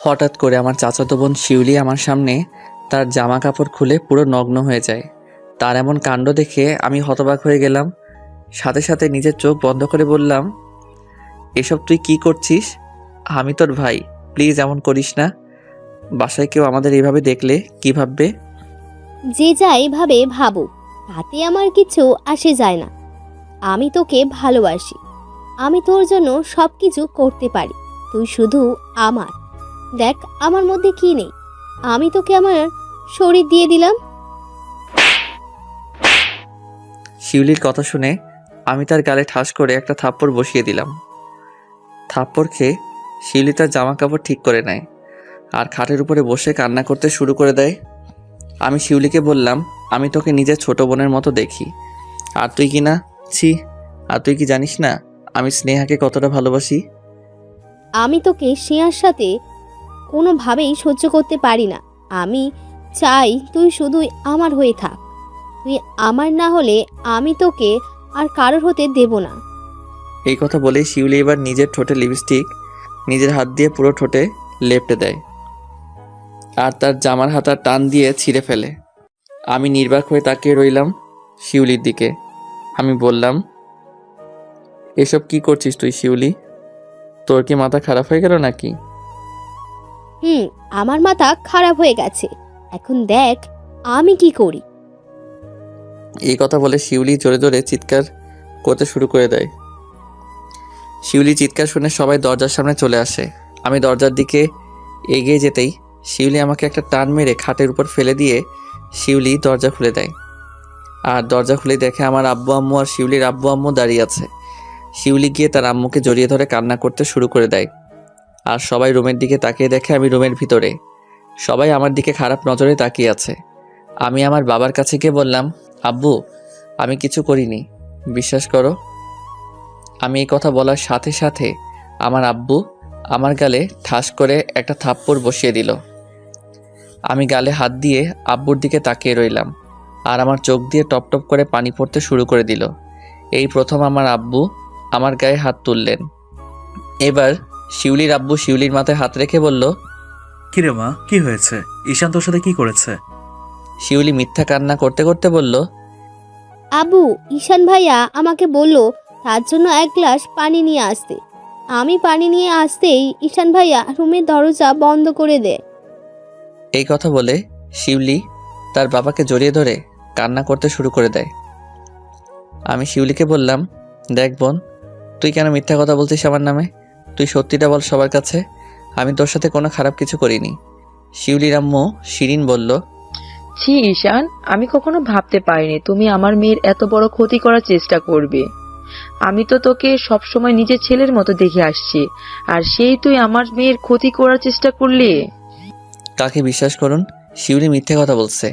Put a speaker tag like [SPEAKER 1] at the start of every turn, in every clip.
[SPEAKER 1] হঠাৎ করে আমার চাচাতো বোন শিউলি আমার সামনে তার জামা কাপড় খুলে পুরো নগ্ন হয়ে যায়। তার এমন কাণ্ড দেখে আমি হতবাক হয়ে গেলাম। সাথে সাথে নিজের চোখ বন্ধ করে বললাম, এসব তুই কি করছিস? আমি তোর ভাই, প্লিজ এমন করিস না। বাসায় কেউ আমাদের এইভাবে দেখলে কি ভাববে?
[SPEAKER 2] যে যাই ভাবে ভাবুক, তাতে আমার কিছু আসে যায় না। আমি তোকে ভালোবাসি, আমি তোর জন্য সব কিছু করতে পারি। তুই শুধু আমার। দেখ আমার মধ্যে কি নেই, আমি তোকে আমার শরীর দিয়ে দিলাম।
[SPEAKER 1] শিউলির কথা শুনে আমি তার গালে ঠাস করে একটা থাপ্পড় বসিয়ে দিলাম। থাপ্পড় খেয়ে শিউলি তার জামা কাপড় ঠিক করে নেয় আর খাটের উপরে বসে কান্না করতে শুরু করে দেয়। আমি শিউলিকে বললাম, আমি তোকে নিজের ছোট বোনের মতো দেখি। আর তুই কি না? ছি, আর তুই কি জানিস না আমি স্নেহাকে কতটা ভালোবাসি?
[SPEAKER 2] আমি তোকে স্নেহার সাথে কোনোভাবেই সহ্য করতে পারি না। আমি চাই তুই শুধুই আমার হয়ে থাক। তুই আমার না হলে আমি তোকে আর কারোর হতে দেব না।
[SPEAKER 1] এই কথা বলেই শিউলি এবার নিজের ঠোঁটে লিপস্টিক নিজের হাত দিয়ে পুরো ঠোঁটে লেপটে দেয় আর তার জামার হাতা টান দিয়ে ছিঁড়ে ফেলে। আমি নির্বাক হয়ে তাকিয়ে রইলাম শিউলির দিকে। আমি বললাম, এসব কি করছিস তুই শিউলি? তোর কি মাথা খারাপ হয়ে গেল নাকি?
[SPEAKER 2] আমার মাথা খারাপ হয়ে গেছে। এখন দেখ আমি কি করি।
[SPEAKER 1] এই কথা বলে শিউলি জোরে জোরে চিৎকার করতে শুরু করে দেয়। শিউলি চিৎকার শুনে সবাই দরজার সামনে চলে আসে। আমি দরজার দিকে এগিয়ে যেতেই শিউলি আমাকে একটা টান মেরে খাটের উপর ফেলে দিয়ে শিউলি দরজা খুলে দেয়। আর দরজা খুলে দেখে আমার আব্বু আম্মু আর শিউলির আব্বু আম্মু দাঁড়িয়ে আছে। শিউলি গিয়ে তার আম্মুকে জড়িয়ে ধরে কান্না করতে শুরু করে দেয়। আর সবাই রুমের দিকে তাকিয়ে দেখে আমি রুমের ভিতরে। সবাই আমার দিকে খারাপ নজরে তাকিয়ে আছে। আমি আমার বাবার কাছে গিয়ে বললাম, আব্বু, আমি কিছু করিনি, বিশ্বাস করো। আমি এই কথা বলার সাথে সাথে আমার আব্বু আমার গালে ঠাস করে একটা থাপ্পড় বসিয়ে দিল। আমি গালে হাত দিয়ে আব্বুর দিকে তাকিয়ে রইলাম আর আমার চোখ দিয়ে টপ টপ করে পানি পড়তে শুরু করে দিল। এই প্রথম আমার আব্বু আমার গায়ে হাত তুললেন। এবার শিউলির আব্বু শিউলির মাথায় হাত রেখে বলল,
[SPEAKER 3] কিরে মা, কি হয়েছে? ঈশান তোর সাথে কি করেছে?
[SPEAKER 1] শিউলি মিথ্যা কান্না করতে করতে বলল,
[SPEAKER 2] আবু, ঈশান ভাইয়া আমাকে বলল তার জন্য এক গ্লাস পানি নিয়ে আসতে। আমি পানি নিয়ে আসতেই ঈশান ভাইয়া রুমের দরজা বন্ধ করে দেয়।
[SPEAKER 1] এই কথা বলে শিউলি তার বাবাকে জড়িয়ে ধরে কান্না করতে শুরু করে দেয়। আমি শিউলিকে বললাম, দেখ বোন, তুই কেন মিথ্যা কথা বলছিস আমার নামে? তুই সত্যিটা বল সবার কাছে, আমি তোর সাথে কোনো খারাপ কিছু করিনি। শিউলির আম্মু শিরিন বলল,
[SPEAKER 4] ছি ঈশান, আমি কখনো ভাবতে পারিনি তুমি আমার মেয়ের এত বড় ক্ষতি করার চেষ্টা করবে। আমি তো তোকে সবসময় নিজের ছেলের মতো দেখে আসছি, আর সেই তুই আমার মেয়ের ক্ষতি করার চেষ্টা করলি।
[SPEAKER 1] কাকে বিশ্বাস করুন, শিউলি মিথ্যে কথা বলছে।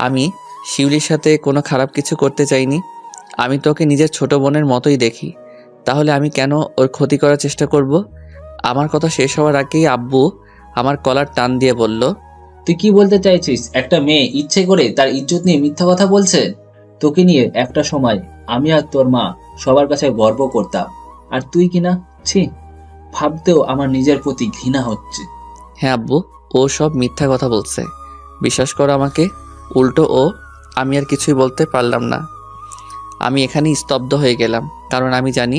[SPEAKER 1] আমি শিউলির সাথে কোনো খারাপ কিছু করতে চাইনি। আমি তোকে নিজের ছোট বোনের মতোই দেখি, তাহলে আমি কেন ওর ক্ষতি করার চেষ্টা করব? আমার কথা শেষ হওয়ার আগেই আব্বু আমার কলার টান দিয়ে বলল,
[SPEAKER 5] তুই কি বলতে চাইছিস? একটা মেয়ে ইচ্ছে করে তার ইজ্জত নিয়ে মিথ্যা কথা বলছে? তোকে নিয়ে একটা সময় আমি আর তোর মা সবার কাছে গর্ব করতাম, আর তুই কিনা, ছি, ভাবতেও আমার নিজের প্রতি ঘৃণা হচ্ছে।
[SPEAKER 1] হ্যাঁ আব্বু, ও সব মিথ্যা কথা বলছে, বিশ্বাস করো আমাকে। উল্টো আমি আর কিছুই বলতে পারলাম না। আমি এখানেই স্তব্ধ হয়ে গেলাম, কারণ আমি জানি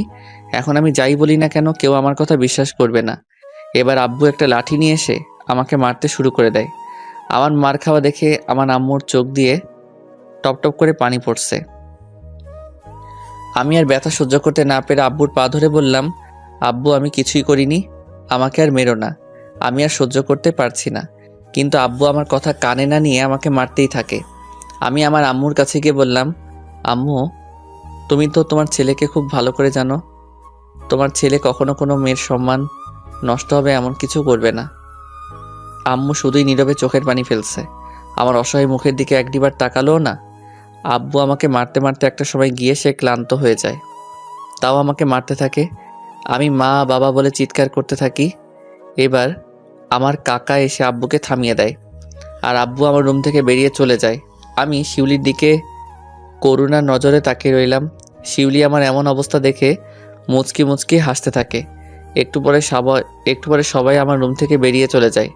[SPEAKER 1] এখন আমি যাই বলি না কেন কেউ আমার কথা বিশ্বাস করবে না। এবার আব্বু একটা লাঠি নিয়ে এসে আমাকে মারতে শুরু করে দেয়। আমার মার খাওয়া দেখে আমার আম্মুর চোখ দিয়ে টপ টপ করে পানি পড়ছে। আমি আর ব্যথা সহ্য করতে না পেরে আব্বুর পা ধরে বললাম, আব্বু, আমি কিছুই করিনি, আমাকে আর মেরো না, আমি আর সহ্য করতে পারছি না। কিন্তু আব্বু আমার কথা কানে না নিয়ে আমাকে মারতেই থাকে। আমি আমার আম্মুর কাছে গিয়ে বললাম, আম্মু, তুমি তো তোমার ছেলেকে খুব ভালো করে জানো, তোমার ছেলে কখনো কোনো মেয়ের সম্মান নষ্ট হবে এমন কিছু করবে না। আম্মু শুধুই নীরবে চোখের পানি ফেলছে, আমার অসহায় মুখের দিকে একটিবার তাকালোও না। আব্বু আমাকে মারতে মারতে একটা সময় গিয়ে সে ক্লান্ত হয়ে যায়, তাও আমাকে মারতে থাকে। আমি মা বাবা বলে চিৎকার করতে থাকি। এবার আমার কাকা এসে আব্বুকে থামিয়ে দেয় আর আব্বু আমার রুম থেকে বেরিয়ে চলে যায়। আমি শিউলির দিকে করুণার নজরে তাকিয়ে রইলাম। শিউলি আমার এমন অবস্থা দেখে মুচকি মুচকি হাসতে থাকে। একটু পরে সবাই আমার রুম থেকে বেরিয়ে চলে যায়।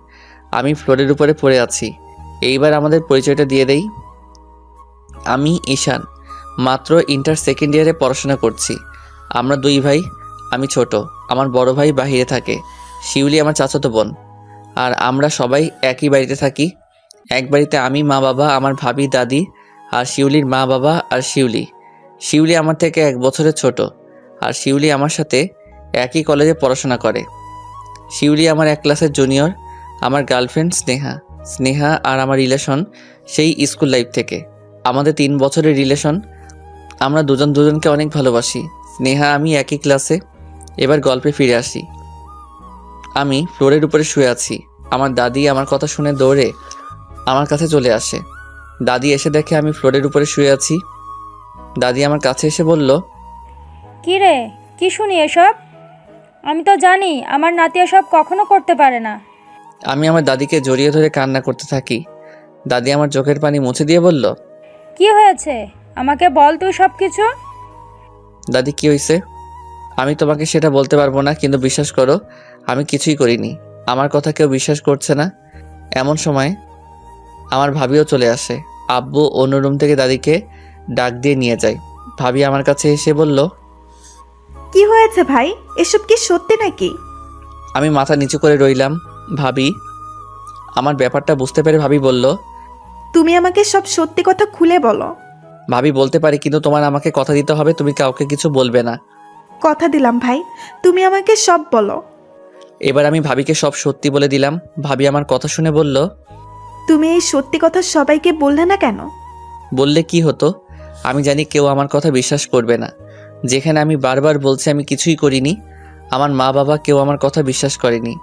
[SPEAKER 1] আমি ফ্লোরের উপরে পড়ে আছি। এইবার আমাদের পরিচয়টা দিয়ে দেই। আমি ঈশান, মাত্র ইন্টার সেকেন্ড ইয়ারে পড়াশোনা করছি। আমরা দুই ভাই, আমি ছোট, আমার বড় ভাই বাহিরে থাকে, শিউলি আমার চাচাতো বোন। আর আমরা সবাই একই বাড়িতে থাকি। এক বাড়িতে আমি, মা বাবা, আমার ভাবি, দাদি আর শিউলির মা বাবা আর শিউলি। শিউলি আমার থেকে 1 বছরের ছোট, আর শিউলি আমার সাথে একই কলেজে পড়াশোনা করে। শিউলি আমার 1 ক্লাসের জুনিয়র। আমার গার্লফ্রেন্ড স্নেহা। স্নেহা আর আমার রিলেশন সেই স্কুল লাইফ থেকে। আমাদের 3 বছরের রিলেশন। আমরা দুজন দুজনকে অনেক ভালোবাসি। স্নেহা আমি একই ক্লাসে। এবার গল্পে ফিরে আসি। আমি ফ্লোরের উপরে শুয়ে আছি। আমার দাদি আমার কথা শুনে দৌড়ে আমার কাছে চলে আসে। দাদি এসে দেখে আমি ফ্লোরের উপরে শুয়ে আছি। দাদি আমার কাছে এসে বলল,
[SPEAKER 6] কি রে, কি শুনি এসব? আমি তো জানি আমার নাতি এসব কখনো করতে পারে না।
[SPEAKER 1] আমি আমার দাদিকে জড়িয়ে ধরে কান্না করতে থাকি। দাদি আমার চোখের পানি মুছে দিয়ে বলল,
[SPEAKER 6] কি হয়েছে আমাকে বল তুই সব কিছু।
[SPEAKER 1] দাদি কি হয়েছে? আমি তোমাকে সেটা বলতে পারবো না, কিন্তু বিশ্বাস করো আমি কিছুই করিনি। আমার কথা কেউ বিশ্বাস করছে না। এমন সময় আমার ভাবিও চলে আসে। আব্বু অন্য রুম থেকে দাদিকে ডাক দিয়ে নিয়ে যায়। ভাবি আমার কাছে এসে বলল,
[SPEAKER 7] কি হয়েছে ভাই? এসব কি সত্যি নাকি?
[SPEAKER 1] আমি মাথা নিচু করে রইলাম। ভাবি আমার ব্যাপারটা বুঝতে পেরে ভাবি বলল,
[SPEAKER 7] তুমি আমাকে সব সত্যি কথা খুলে বলো।
[SPEAKER 1] ভাবি বলতে পারি, কিন্তু তোমার আমাকে কথা দিতে হবে, তুমি কাউকে কিছু বলবে না।
[SPEAKER 7] কথা দিলাম ভাই, তুমি আমাকে সব বলো।
[SPEAKER 1] এবার আমি ভাবিকে সব সত্যি বলে দিলাম। ভাবি আমার কথা শুনে বলল,
[SPEAKER 7] তুমি এই সত্যি কথা সবাইকে বললে না কেন?
[SPEAKER 1] বললে কি হতো? আমি জানি কেউ আমার কথা বিশ্বাস করবে না। যেখানে আমি বারবার বলছি আমি কিছুই করিনি, আমার মা বাবা কেউ আমার কথা বিশ্বাস করেনি।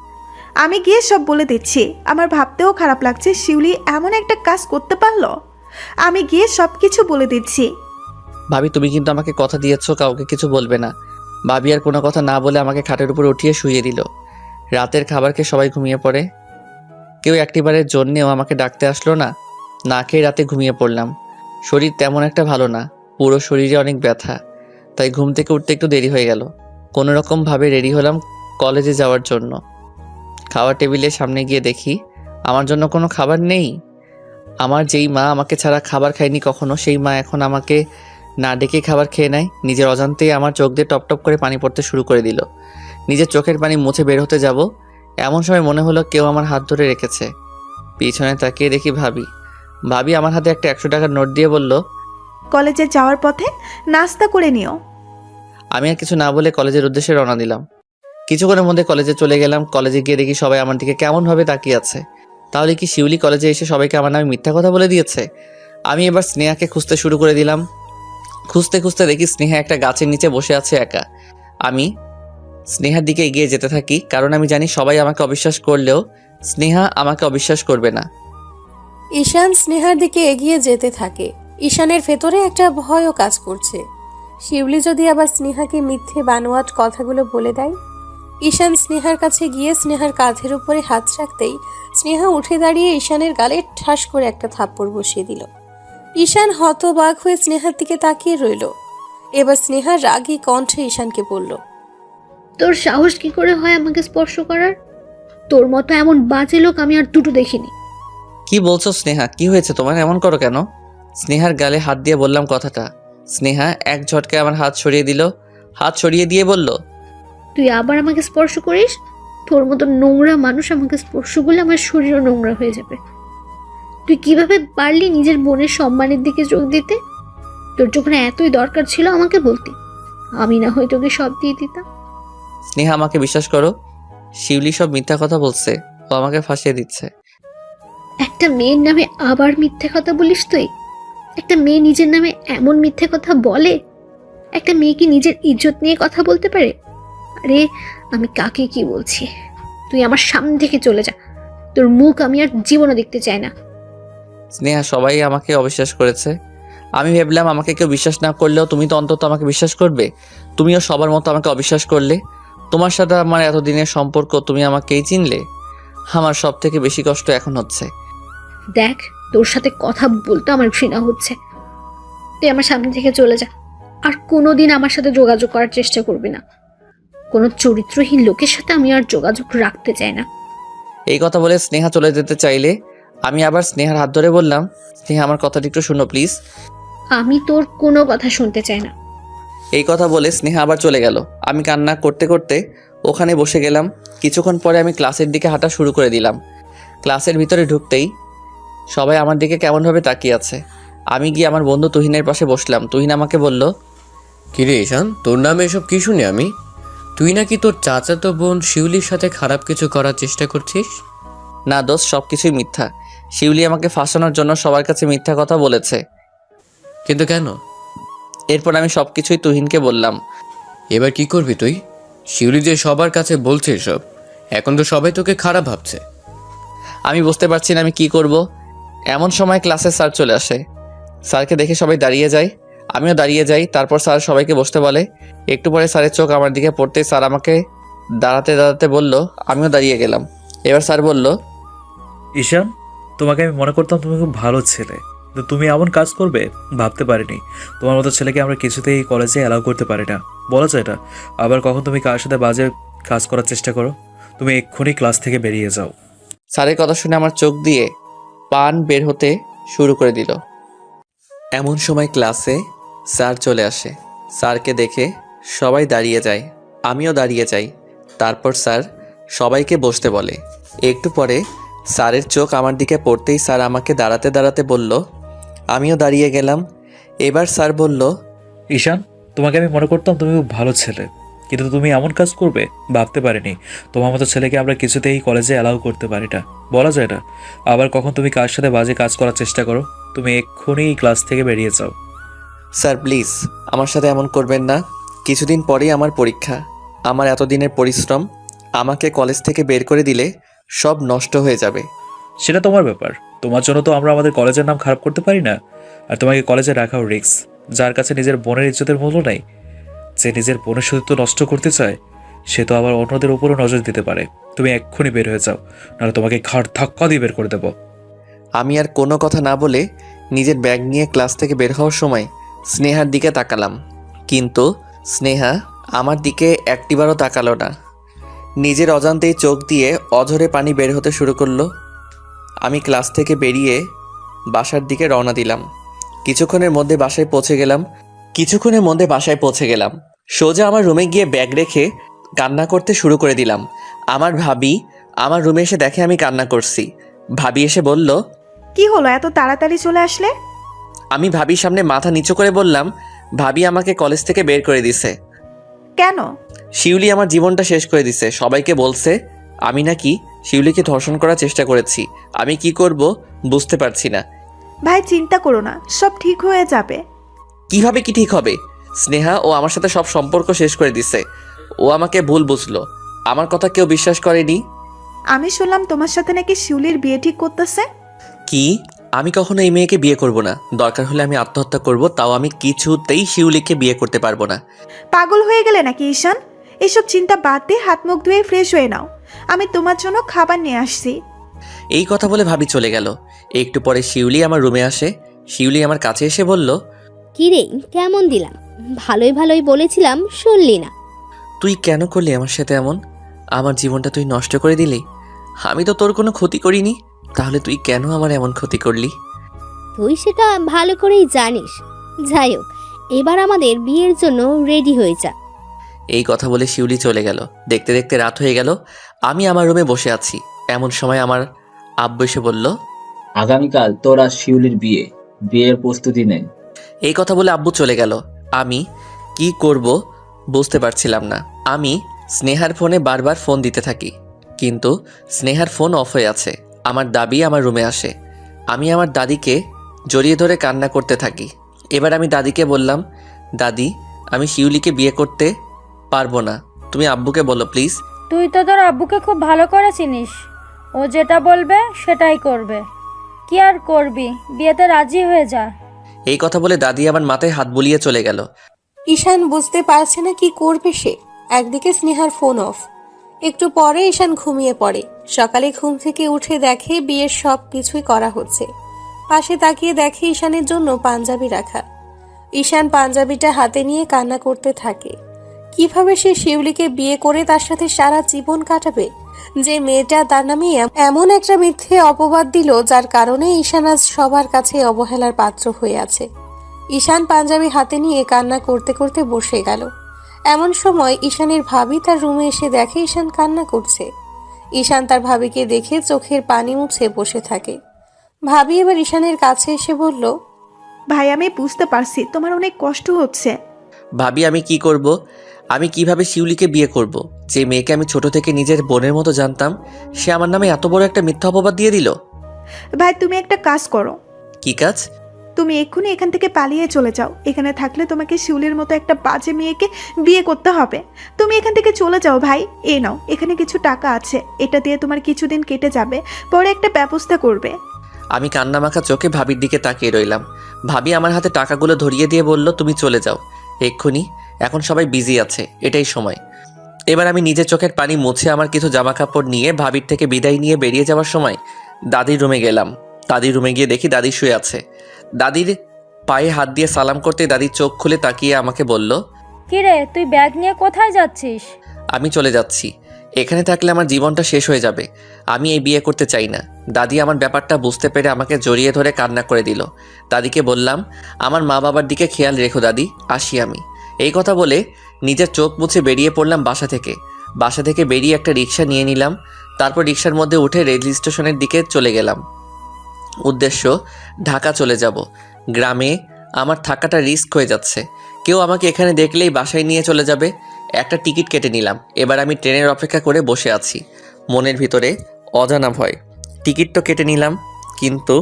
[SPEAKER 7] আমি গিয়ে সব বলে দিচ্ছি। আমার ভাবতেও খারাপ লাগছে শিউলি এমন একটা কাজ করতে পারলো। আমি গিয়ে সব কিছু বলে দিচ্ছি।
[SPEAKER 1] ভাবি তুমি কিন্তু আমাকে কথা দিয়েছো কাউকে কিছু বলবে না। ভাবি আর কোনো কথা না বলে আমাকে খাটের উপর উঠিয়ে শুইয়ে দিল। রাতের খাবার খেয়ে সবাই ঘুমিয়ে পড়ে। কেউ একটিবারের জন্যেও আমাকে ডাকতে আসলো না। না খেয়ে রাতে ঘুমিয়ে পড়লাম। শরীর তেমন একটা ভালো না, পুরো শরীরে অনেক ব্যথা। তাই ঘুম থেকে উঠতে একটু দেরি হয়ে গেল। কোনো রকমভাবে রেডি হলাম কলেজে যাওয়ার জন্য। খাওয়ার টেবিলের সামনে গিয়ে দেখি আমার জন্য কোনো খাবার নেই। আমার যেই মা আমাকে ছাড়া খাবার খায়নি কখনো, সেই মা এখন আমাকে না ডেকে খাবার খেয়ে নেয়। নিজের অজান্তেই আমার চোখ দিয়ে টপ টপ করে পানি পড়তে শুরু করে দিল। নিজের চোখের পানি মুছে বের হতে যাব, এমন সময় মনে হলো কেউ আমার হাত ধরে রেখেছে। পিছনে তাকিয়ে দেখি ভাবি আমার হাতে একটা 100 টাকার নোট দিয়ে বলল,
[SPEAKER 7] কলেজে যাওয়ার পথে নাস্তা করে নিও।
[SPEAKER 1] আমি আর কিছু না বলে কলেজের উদ্দেশ্যে রওনা দিলাম। কিছুক্ষণের মধ্যে কলেজে চলে গেলাম। কলেজে গিয়ে দেখি সবাই আমার দিকে কেমনভাবে তাকিয়ে আছে। তাহলে কি শিউলি কলেজে এসে সবাইকে আমার নামে মিথ্যা কথা বলে দিয়েছে? আমি এবার স্নেহাকে খুঁজতে শুরু করে দিলাম। খুঁজতে খুঁজতে দেখি স্নেহা একটা গাছের নিচে বসে আছে একা। আমি স্নেহার দিকে এগিয়ে যেতে থাকি, কারণ আমি জানি সবাই আমাকে অবিশ্বাস করলেও স্নেহা আমাকে অবিশ্বাস করবে না।
[SPEAKER 8] ঈশান স্নেহার দিকে এগিয়ে যেতে থাকে। ঈশানের ভেতরে একটা ভয়ও কাজ করছে। শিউলি যদি আবার স্নেহাকে মিথ্যে বানোয়াট কথাগুলো বলে দেয়। ঈশান স্নেহার কাছে গিয়ে স্নেহার কাঁধের উপরে হাত রাখতেই স্নেহা উঠে দাঁড়িয়ে ঈশানের গালে ঠাস করে একটা থাপ্পড় বসিয়ে দিল। ঈশান হতবাক হয়ে স্নেহার দিকে তাকিয়ে রইল। এবার স্নেহা রাগী কণ্ঠে ঈশানকে বলল,
[SPEAKER 2] তোর সাহস কি করে হয় আমাকে স্পর্শ করার? তোর মতো এমন বাজে লোক আমি আর দুটো দেখিনি।
[SPEAKER 1] কি বলছো স্নেহা? কি হয়েছে তোমার? এমন করো কেন? স্নেহার গালে হাত দিয়ে বললাম কথাটা। স্নেহা এক ঝটকায় আমার হাত সরিয়ে দিল। হাত সরিয়ে দিয়ে বলল,
[SPEAKER 2] তুই আবার আমাকে স্পর্শ করিস? তোর মতো নোংরা মানুষ আমাকে স্পর্শ করলে আমার শরীরও নোংরা হয়ে যাবে। তুই কিভাবে পারলি নিজের বোনের সম্মানের দিকে যোগ দিতে? তোর যখন এতই দরকার ছিল আমাকে বলতি, আমি না হয় তোকে সব দিয়ে দিতাম।
[SPEAKER 1] স্নেহা আমাকে বিশ্বাস করো, শিউলি সব মিথ্যা কথা বলছে। ও আমাকে ফাঁসিয়ে দিচ্ছে।
[SPEAKER 2] একটা মেয়ের নামে আবার মিথ্যে কথা বলিস তুই? একটা মেয়ে নিজের নামে এমন মিথ্যে কথা বলে? একটা মেয়ে কি নিজের ইজ্জত নিয়ে কথা বলতে পারে? আরে আমি কাকে কি বলছি? তুই আমার সামনে থেকে চলে যা। তোর মুখ আমি আর জীবনে দেখতে চাই না।
[SPEAKER 1] স্নেহা সবাই আমাকে অবিশ্বাস করেছে। আমি ভাবলাম আমাকে কেউ বিশ্বাস না করলেও তুমি তো অন্তত আমাকে বিশ্বাস করবে। তুমিও সবার মতো আমাকে অবিশ্বাস করলে। তোমার সাথে আমার এতদিনের সম্পর্ক, তুমি আমাকেই চিনলে। আমার সব থেকে বেশি কষ্ট এখন হচ্ছে।
[SPEAKER 2] দেখ, তোর সাথে কথা বলতে আমার ঘৃণা হচ্ছে। তুই আমার সামনে থেকে চলে যা। আর কোনোদিন আমার সাথে যোগাযোগ করার চেষ্টা করবি না।
[SPEAKER 9] কোনো চরিত্রহীন লোকের সাথে আমি আর যোগাযোগ রাখতে চাই না।
[SPEAKER 1] এই কথা বলে স্নেহা চলে যেতে চাইলে আমি আবার স্নেহার হাত ধরে বললাম, স্নেহা আমার কথাটা একটু শোনো প্লিজ।
[SPEAKER 9] আমি তোর কোনো কথা শুনতে চাই না।
[SPEAKER 1] এই কথা বলে স্নেহা আবার চলে গেল। আমি কান্না করতে করতে ওখানে বসে গেলাম। কিছুক্ষণ পরে আমি ক্লাসের দিকে হাঁটা শুরু করে দিলাম। ক্লাসের ভিতরে ঢুকতেই সবাই আমার দিকে কেমনভাবে তাকিয়ে আছে। আমি গিয়ে আমার বন্ধু তুহিনের পাশে বসলাম। তুহিন আমাকে বলল,
[SPEAKER 10] কিরে ঈশান, তোর নামে এসব কি শুনি আমি? তুই নাকি তোর চাচাতো বোন শিউলির সাথে খারাপ কিছু করার চেষ্টা করছিস?
[SPEAKER 1] না দোষ, সব কিছুই মিথ্যা। শিউলি আমাকে ফাঁসানোর জন্য সবার কাছে মিথ্যা কথা বলেছে।
[SPEAKER 10] কিন্তু কেন?
[SPEAKER 1] এরপর আমি সব কিছুই তুহিনকে বললাম।
[SPEAKER 10] এবার কি করবি তুই? শিউলি যে সবার কাছে বলছে এসব, এখন তো সবাই তোকে খারাপ ভাবছে।
[SPEAKER 1] আমি বুঝতে পারছি না আমি কি করব। এমন সময় ক্লাসে স্যার চলে আসে। স্যারকে দেখে সবাই দাঁড়িয়ে যায়, আমিও দাঁড়িয়ে যাই। তারপর স্যার সবাইকে বসতে বলে। একটু পরে স্যারের চোখ আমার দিকে পড়তে স্যার আমাকে দাঁড়াতে দাঁড়াতে বলল, আমিও দাঁড়িয়ে গেলাম। এবার স্যার বলল,
[SPEAKER 3] ঈশান, তোমাকে আমি মনে করতাম তুমি খুব ভালো ছেলে, কিন্তু তুমি এমন কাজ করবে ভাবতে পারিনি। তোমার মতো ছেলেকে আমরা কিছুতেই কলেজে অ্যালাউ করতে পারি না, বলা যায় না। আবার কখন তুমি কার সাথে বাজে কাজ করার চেষ্টা করো, তুমি এক্ষুনি ক্লাস থেকে বেরিয়ে যাও।
[SPEAKER 1] স্যারের কথা শুনে আমার চোখ দিয়ে পান বের হতে শুরু করে দিল। এমন সময় ক্লাসে স্যার চলে আসে। স্যারকে দেখে সবাই দাঁড়িয়ে যায়, আমিও দাঁড়িয়ে যাই। তারপর স্যার সবাইকে বসতে বলে। একটু পরে স্যারের চোখ আমার দিকে পড়তেই স্যার আমাকে দাঁড়াতে দাঁড়াতে বলল, আমিও দাঁড়িয়ে গেলাম। এবার স্যার বলল,
[SPEAKER 3] ঈশান, তোমাকে আমি মনে করতাম তুমি খুব ভালো ছেলে, কিন্তু তুমি এমন কাজ করবে ভাবতে পারিনি। তোমার মতো ছেলেকে আমরা কিছুতেই কলেজে অ্যালাউ করতে পারি না, বলা যায় না। আবার কখন তুমি কার সাথে বাজে কাজ করার চেষ্টা করো, তুমি এক্ষুনি ক্লাস থেকে বেরিয়ে যাও।
[SPEAKER 1] স্যার প্লিজ আমার সাথে এমন করবেন না। কিছুদিন পরেই আমার পরীক্ষা। আমার এতদিনের পরিশ্রম আমাকে কলেজ থেকে বের করে দিলে সব নষ্ট হয়ে যাবে।
[SPEAKER 3] সেটা তোমার ব্যাপার, তোমার জন্য তো আমরা আমাদের কলেজের নাম খারাপ করতে পারি না। আর তোমাকে কলেজে রাখাও রিস্ক। যার কাছে নিজের বোনের ইজ্জতের মূল্য নাই, যে নিজের বোনের সতীত্ব নষ্ট করতে চায়, সে তো আবার অন্যদের উপরও নজর দিতে পারে। তুমি এক্ষুনি বের হয়ে যাও, নাহলে তোমাকে ঘাড় ধাক্কা দিয়ে বের করে দেবো।
[SPEAKER 1] আমি আর কোনো কথা না বলে নিজের ব্যাগ নিয়ে ক্লাস থেকে বের হওয়ার সময় স্নেহার দিকে তাকালাম, কিন্তু স্নেহা আমার দিকে একটিবারও তাকালো না। নিজের অজান্তেই চোখ দিয়ে অঝরে পানি বের হতে শুরু করলো। আমি ক্লাস থেকে বেরিয়ে বাসার দিকে রওনা দিলাম। কিছুক্ষণের মধ্যে বাসায় পৌঁছে গেলাম। সোজা আমার রুমে গিয়ে ব্যাগ রেখে কান্না করতে শুরু করে দিলাম। আমার ভাবি আমার রুমে এসে দেখে আমি কান্না করছি। ভাবি এসে বলল,
[SPEAKER 7] কি হলো, এত তাড়াতাড়ি চলে আসলে?
[SPEAKER 1] আমি ভাবির সামনে মাথা নিচু করে বললাম, ভাবি আমাকে কলেজ থেকে বের করে দিছে।
[SPEAKER 7] কেন?
[SPEAKER 1] শিউলি আমার জীবনটা শেষ করে দিছে। সবাইকে বলছে আমি নাকি শিউলিকে ধর্ষণ করার চেষ্টা করেছি। আমি কি করব বুঝতে পারছি না।
[SPEAKER 7] ভাই চিন্তা করো না, সব ঠিক হয়ে যাবে।
[SPEAKER 1] কিভাবে কি ঠিক হবে? স্নেহা ও আমার সাথে সব সম্পর্ক শেষ করে দিছে। ও আমাকে ভুল বুঝলো, আমার কথা কেউ বিশ্বাস করেনি।
[SPEAKER 7] আমি শুনলাম তোমার সাথে নাকি শিউলির বিয়ে ঠিক করতেছে।
[SPEAKER 1] কি? আমি কখনো এই মেয়েকে বিয়ে করব না। দরকার হলে আমি আত্মহত্যা করব, তাও আমি কিছুতেই শিউলিকে বিয়ে করতে পারবো না।
[SPEAKER 7] পাগল হয়ে গেলে নাকি ঈশান? এসব চিন্তা বাদ দিয়ে হাত মুখ ধুয়ে ফ্রেশ হয়ে নাও, আমি তোমার জন্য খাবার নিয়ে আসছি।
[SPEAKER 1] এই কথা বলে ভাবি চলে গেল। একটু পরে শিউলি আমার রুমে আসে। শিউলি আমার কাছে এসে বলল,
[SPEAKER 2] কি রে, কেমন দিলাম? ভালোই ভালোই বলেছিলাম, শুনলি না।
[SPEAKER 1] তুই কেন করলি আমার সাথে এমন? আমার জীবনটা তুই নষ্ট করে দিলি। আমি তো তোর কোনো ক্ষতি করিনি, তাহলে তুই কেন আমার এমন ক্ষতি করলি?
[SPEAKER 2] তুই সেটা ভালো করেই জানিস। যাই হোক, এবার আমাদের বিয়ের জন্য রেডি হয়ে যা।
[SPEAKER 1] এই কথা বলে শিউলি চলে গেল। দেখতে দেখতে রাত হয়ে গেল। আমি আমার রুমে বসে আছি। এমন সময় আমার আব্বু এসে বলল,
[SPEAKER 5] আগামীকাল তোর আর শিউলির বিয়ের প্রস্তুতি নেই।
[SPEAKER 1] এই কথা বলে আব্বু চলে গেল। আমি কি করব বুঝতে পারছিলাম না। আমি স্নেহার ফোনে বারবার ফোন দিতে থাকি, কিন্তু স্নেহার ফোন অফ হয়ে আছে। আমার দাবি আমার রুমে আসে। আমি আমার দাদিকে জড়িয়ে ধরে কান্না করতে থাকি। এবার আমি দাদিকে বললাম, দাদি আমি শিউলিকে বিয়ে করতে পারবো না, তুমি আব্বুকে বলো প্লিজ।
[SPEAKER 6] তুই তো তোর আব্বুকে খুব ভালো করে চিনিস, ও যেটা বলবে সেটাই করবে। কি আর করবি, বিয়েতে রাজি হয়ে যা।
[SPEAKER 1] এই কথা বলে দাদি আমার মাথায় হাত বুলিয়ে চলে গেল।
[SPEAKER 8] ঈশান বুঝতে পারছে না কি করবে সে। একদিকে স্নেহার ফোন অফ। একটু পরে ঈশান ঘুমিয়ে পড়ে। সকালে ঘুম থেকে উঠে দেখে বিয়ের সব কিছুই করা হচ্ছে। পাশে তাকিয়ে দেখে ঈশানের জন্য পাঞ্জাবি রাখা। ঈশান পাঞ্জাবিটা হাতে নিয়ে কান্না করতে থাকে। কিভাবে সে শিউলিকে বিয়ে করে তার সাথে সারা জীবন কাটাবে, যে মেয়েটা তার নামে এমন একটা মিথ্যে অপবাদ দিল যার কারণে ঈশান আজ সবার কাছে অবহেলার পাত্র হয়ে আছে। ঈশান পাঞ্জাবি হাতে নিয়ে কান্না করতে করতে বসে গেল। এমন সময় ঈশানের ভাবি তার রুমে এসে দেখে ঈশান কান্না করছে। ঈশান তার ভাবিকে দেখে চোখের পানি মুছে বসে থাকে। ভাবি এবার ঈশানের কাছে এসে বলল,
[SPEAKER 7] ভাই আমি বুঝতে পারছি তোমার অনেক কষ্ট হচ্ছে।
[SPEAKER 1] ভাবি আমি কি করব? আমি কিভাবে শিউলিকে বিয়ে করব? যে মেয়েকে আমি ছোট থেকে নিজের বোনের মতো জানতাম, সে আমার নামে এত বড় একটা মিথ্যা অপবাদ দিয়ে দিল।
[SPEAKER 7] ভাই তুমি একটা কাজ করো,
[SPEAKER 1] কি কাজ?
[SPEAKER 7] তুমি এক্ষুনি এখান থেকে পালিয়ে চলে যাও। এখানে থাকলে তোমাকে শিউলির মতো একটা বাজে মেয়েকে বিয়ে করতে হবে। তুমি এখান থেকে চলে যাও ভাই। এই নাও, এখানে কিছু টাকা আছে, এটা দিয়ে তোমার কিছুদিন কেটে যাবে, পরে একটা ব্যবস্থা করবে।
[SPEAKER 1] আমি কান্নামাখা চোখে ভাবির দিকে তাকিয়ে রইলাম। ভাবি আমার হাতে টাকাগুলো ধরিয়ে দিয়ে বলল, তুমি চলে যাও এক্ষুনি, এখন সবাই বিজি আছে, এটাই সময়। এবার আমি নিজের চোখের পানি মুছে আমার কিছু জামা কাপড় নিয়ে ভাবির থেকে বিদায় নিয়ে বেরিয়ে যাওয়ার সময় দাদির রুমে গেলাম। দাদির রুমে গিয়ে দেখি দাদি শুয়ে আছে। দাদির পায়ে হাত দিয়ে সালাম করতে দাদির চোখ খুলে তাকিয়ে আমাকে বলল,
[SPEAKER 6] কিরে তুই ব্যাগ নিয়ে কোথায় যাচ্ছিস?
[SPEAKER 1] আমি চলে যাচ্ছি, এখানে থাকলে আমার জীবনটা শেষ হয়ে যাবে, আমি এই বিয়ে করতে চাই না। দাদি আমার ব্যাপারটা বুঝতে পেরে আমাকে জড়িয়ে ধরে কান্না করে দিল। দাদিকে বললাম, আমার মা বাবার দিকে খেয়াল রেখো দাদি, আসি আমি। এই কথা বলে নিজের চোখ মুছে বেরিয়ে পড়লাম বাসা থেকে। বাসা থেকে বেরিয়ে একটা রিক্সা নিয়ে নিলাম। তারপর রিক্সার মধ্যে উঠে রেল স্টেশনের দিকে চলে গেলাম। উদ্দেশ্য ঢাকা চলে যাব। গ্রামে আমার থাকাটা রিস্ক হয়ে যাচ্ছে, কেউ আমাকে এখানে দেখলেই বাসায় নিয়ে চলে যাবে। একটা টিকিট কেটে নিলাম। এবার আমি ট্রেনের অপেক্ষা করে বসে আছি, মনের ভিতরে অজানা ভয়। টিকিট তো কেটে নিলাম, কিন্তু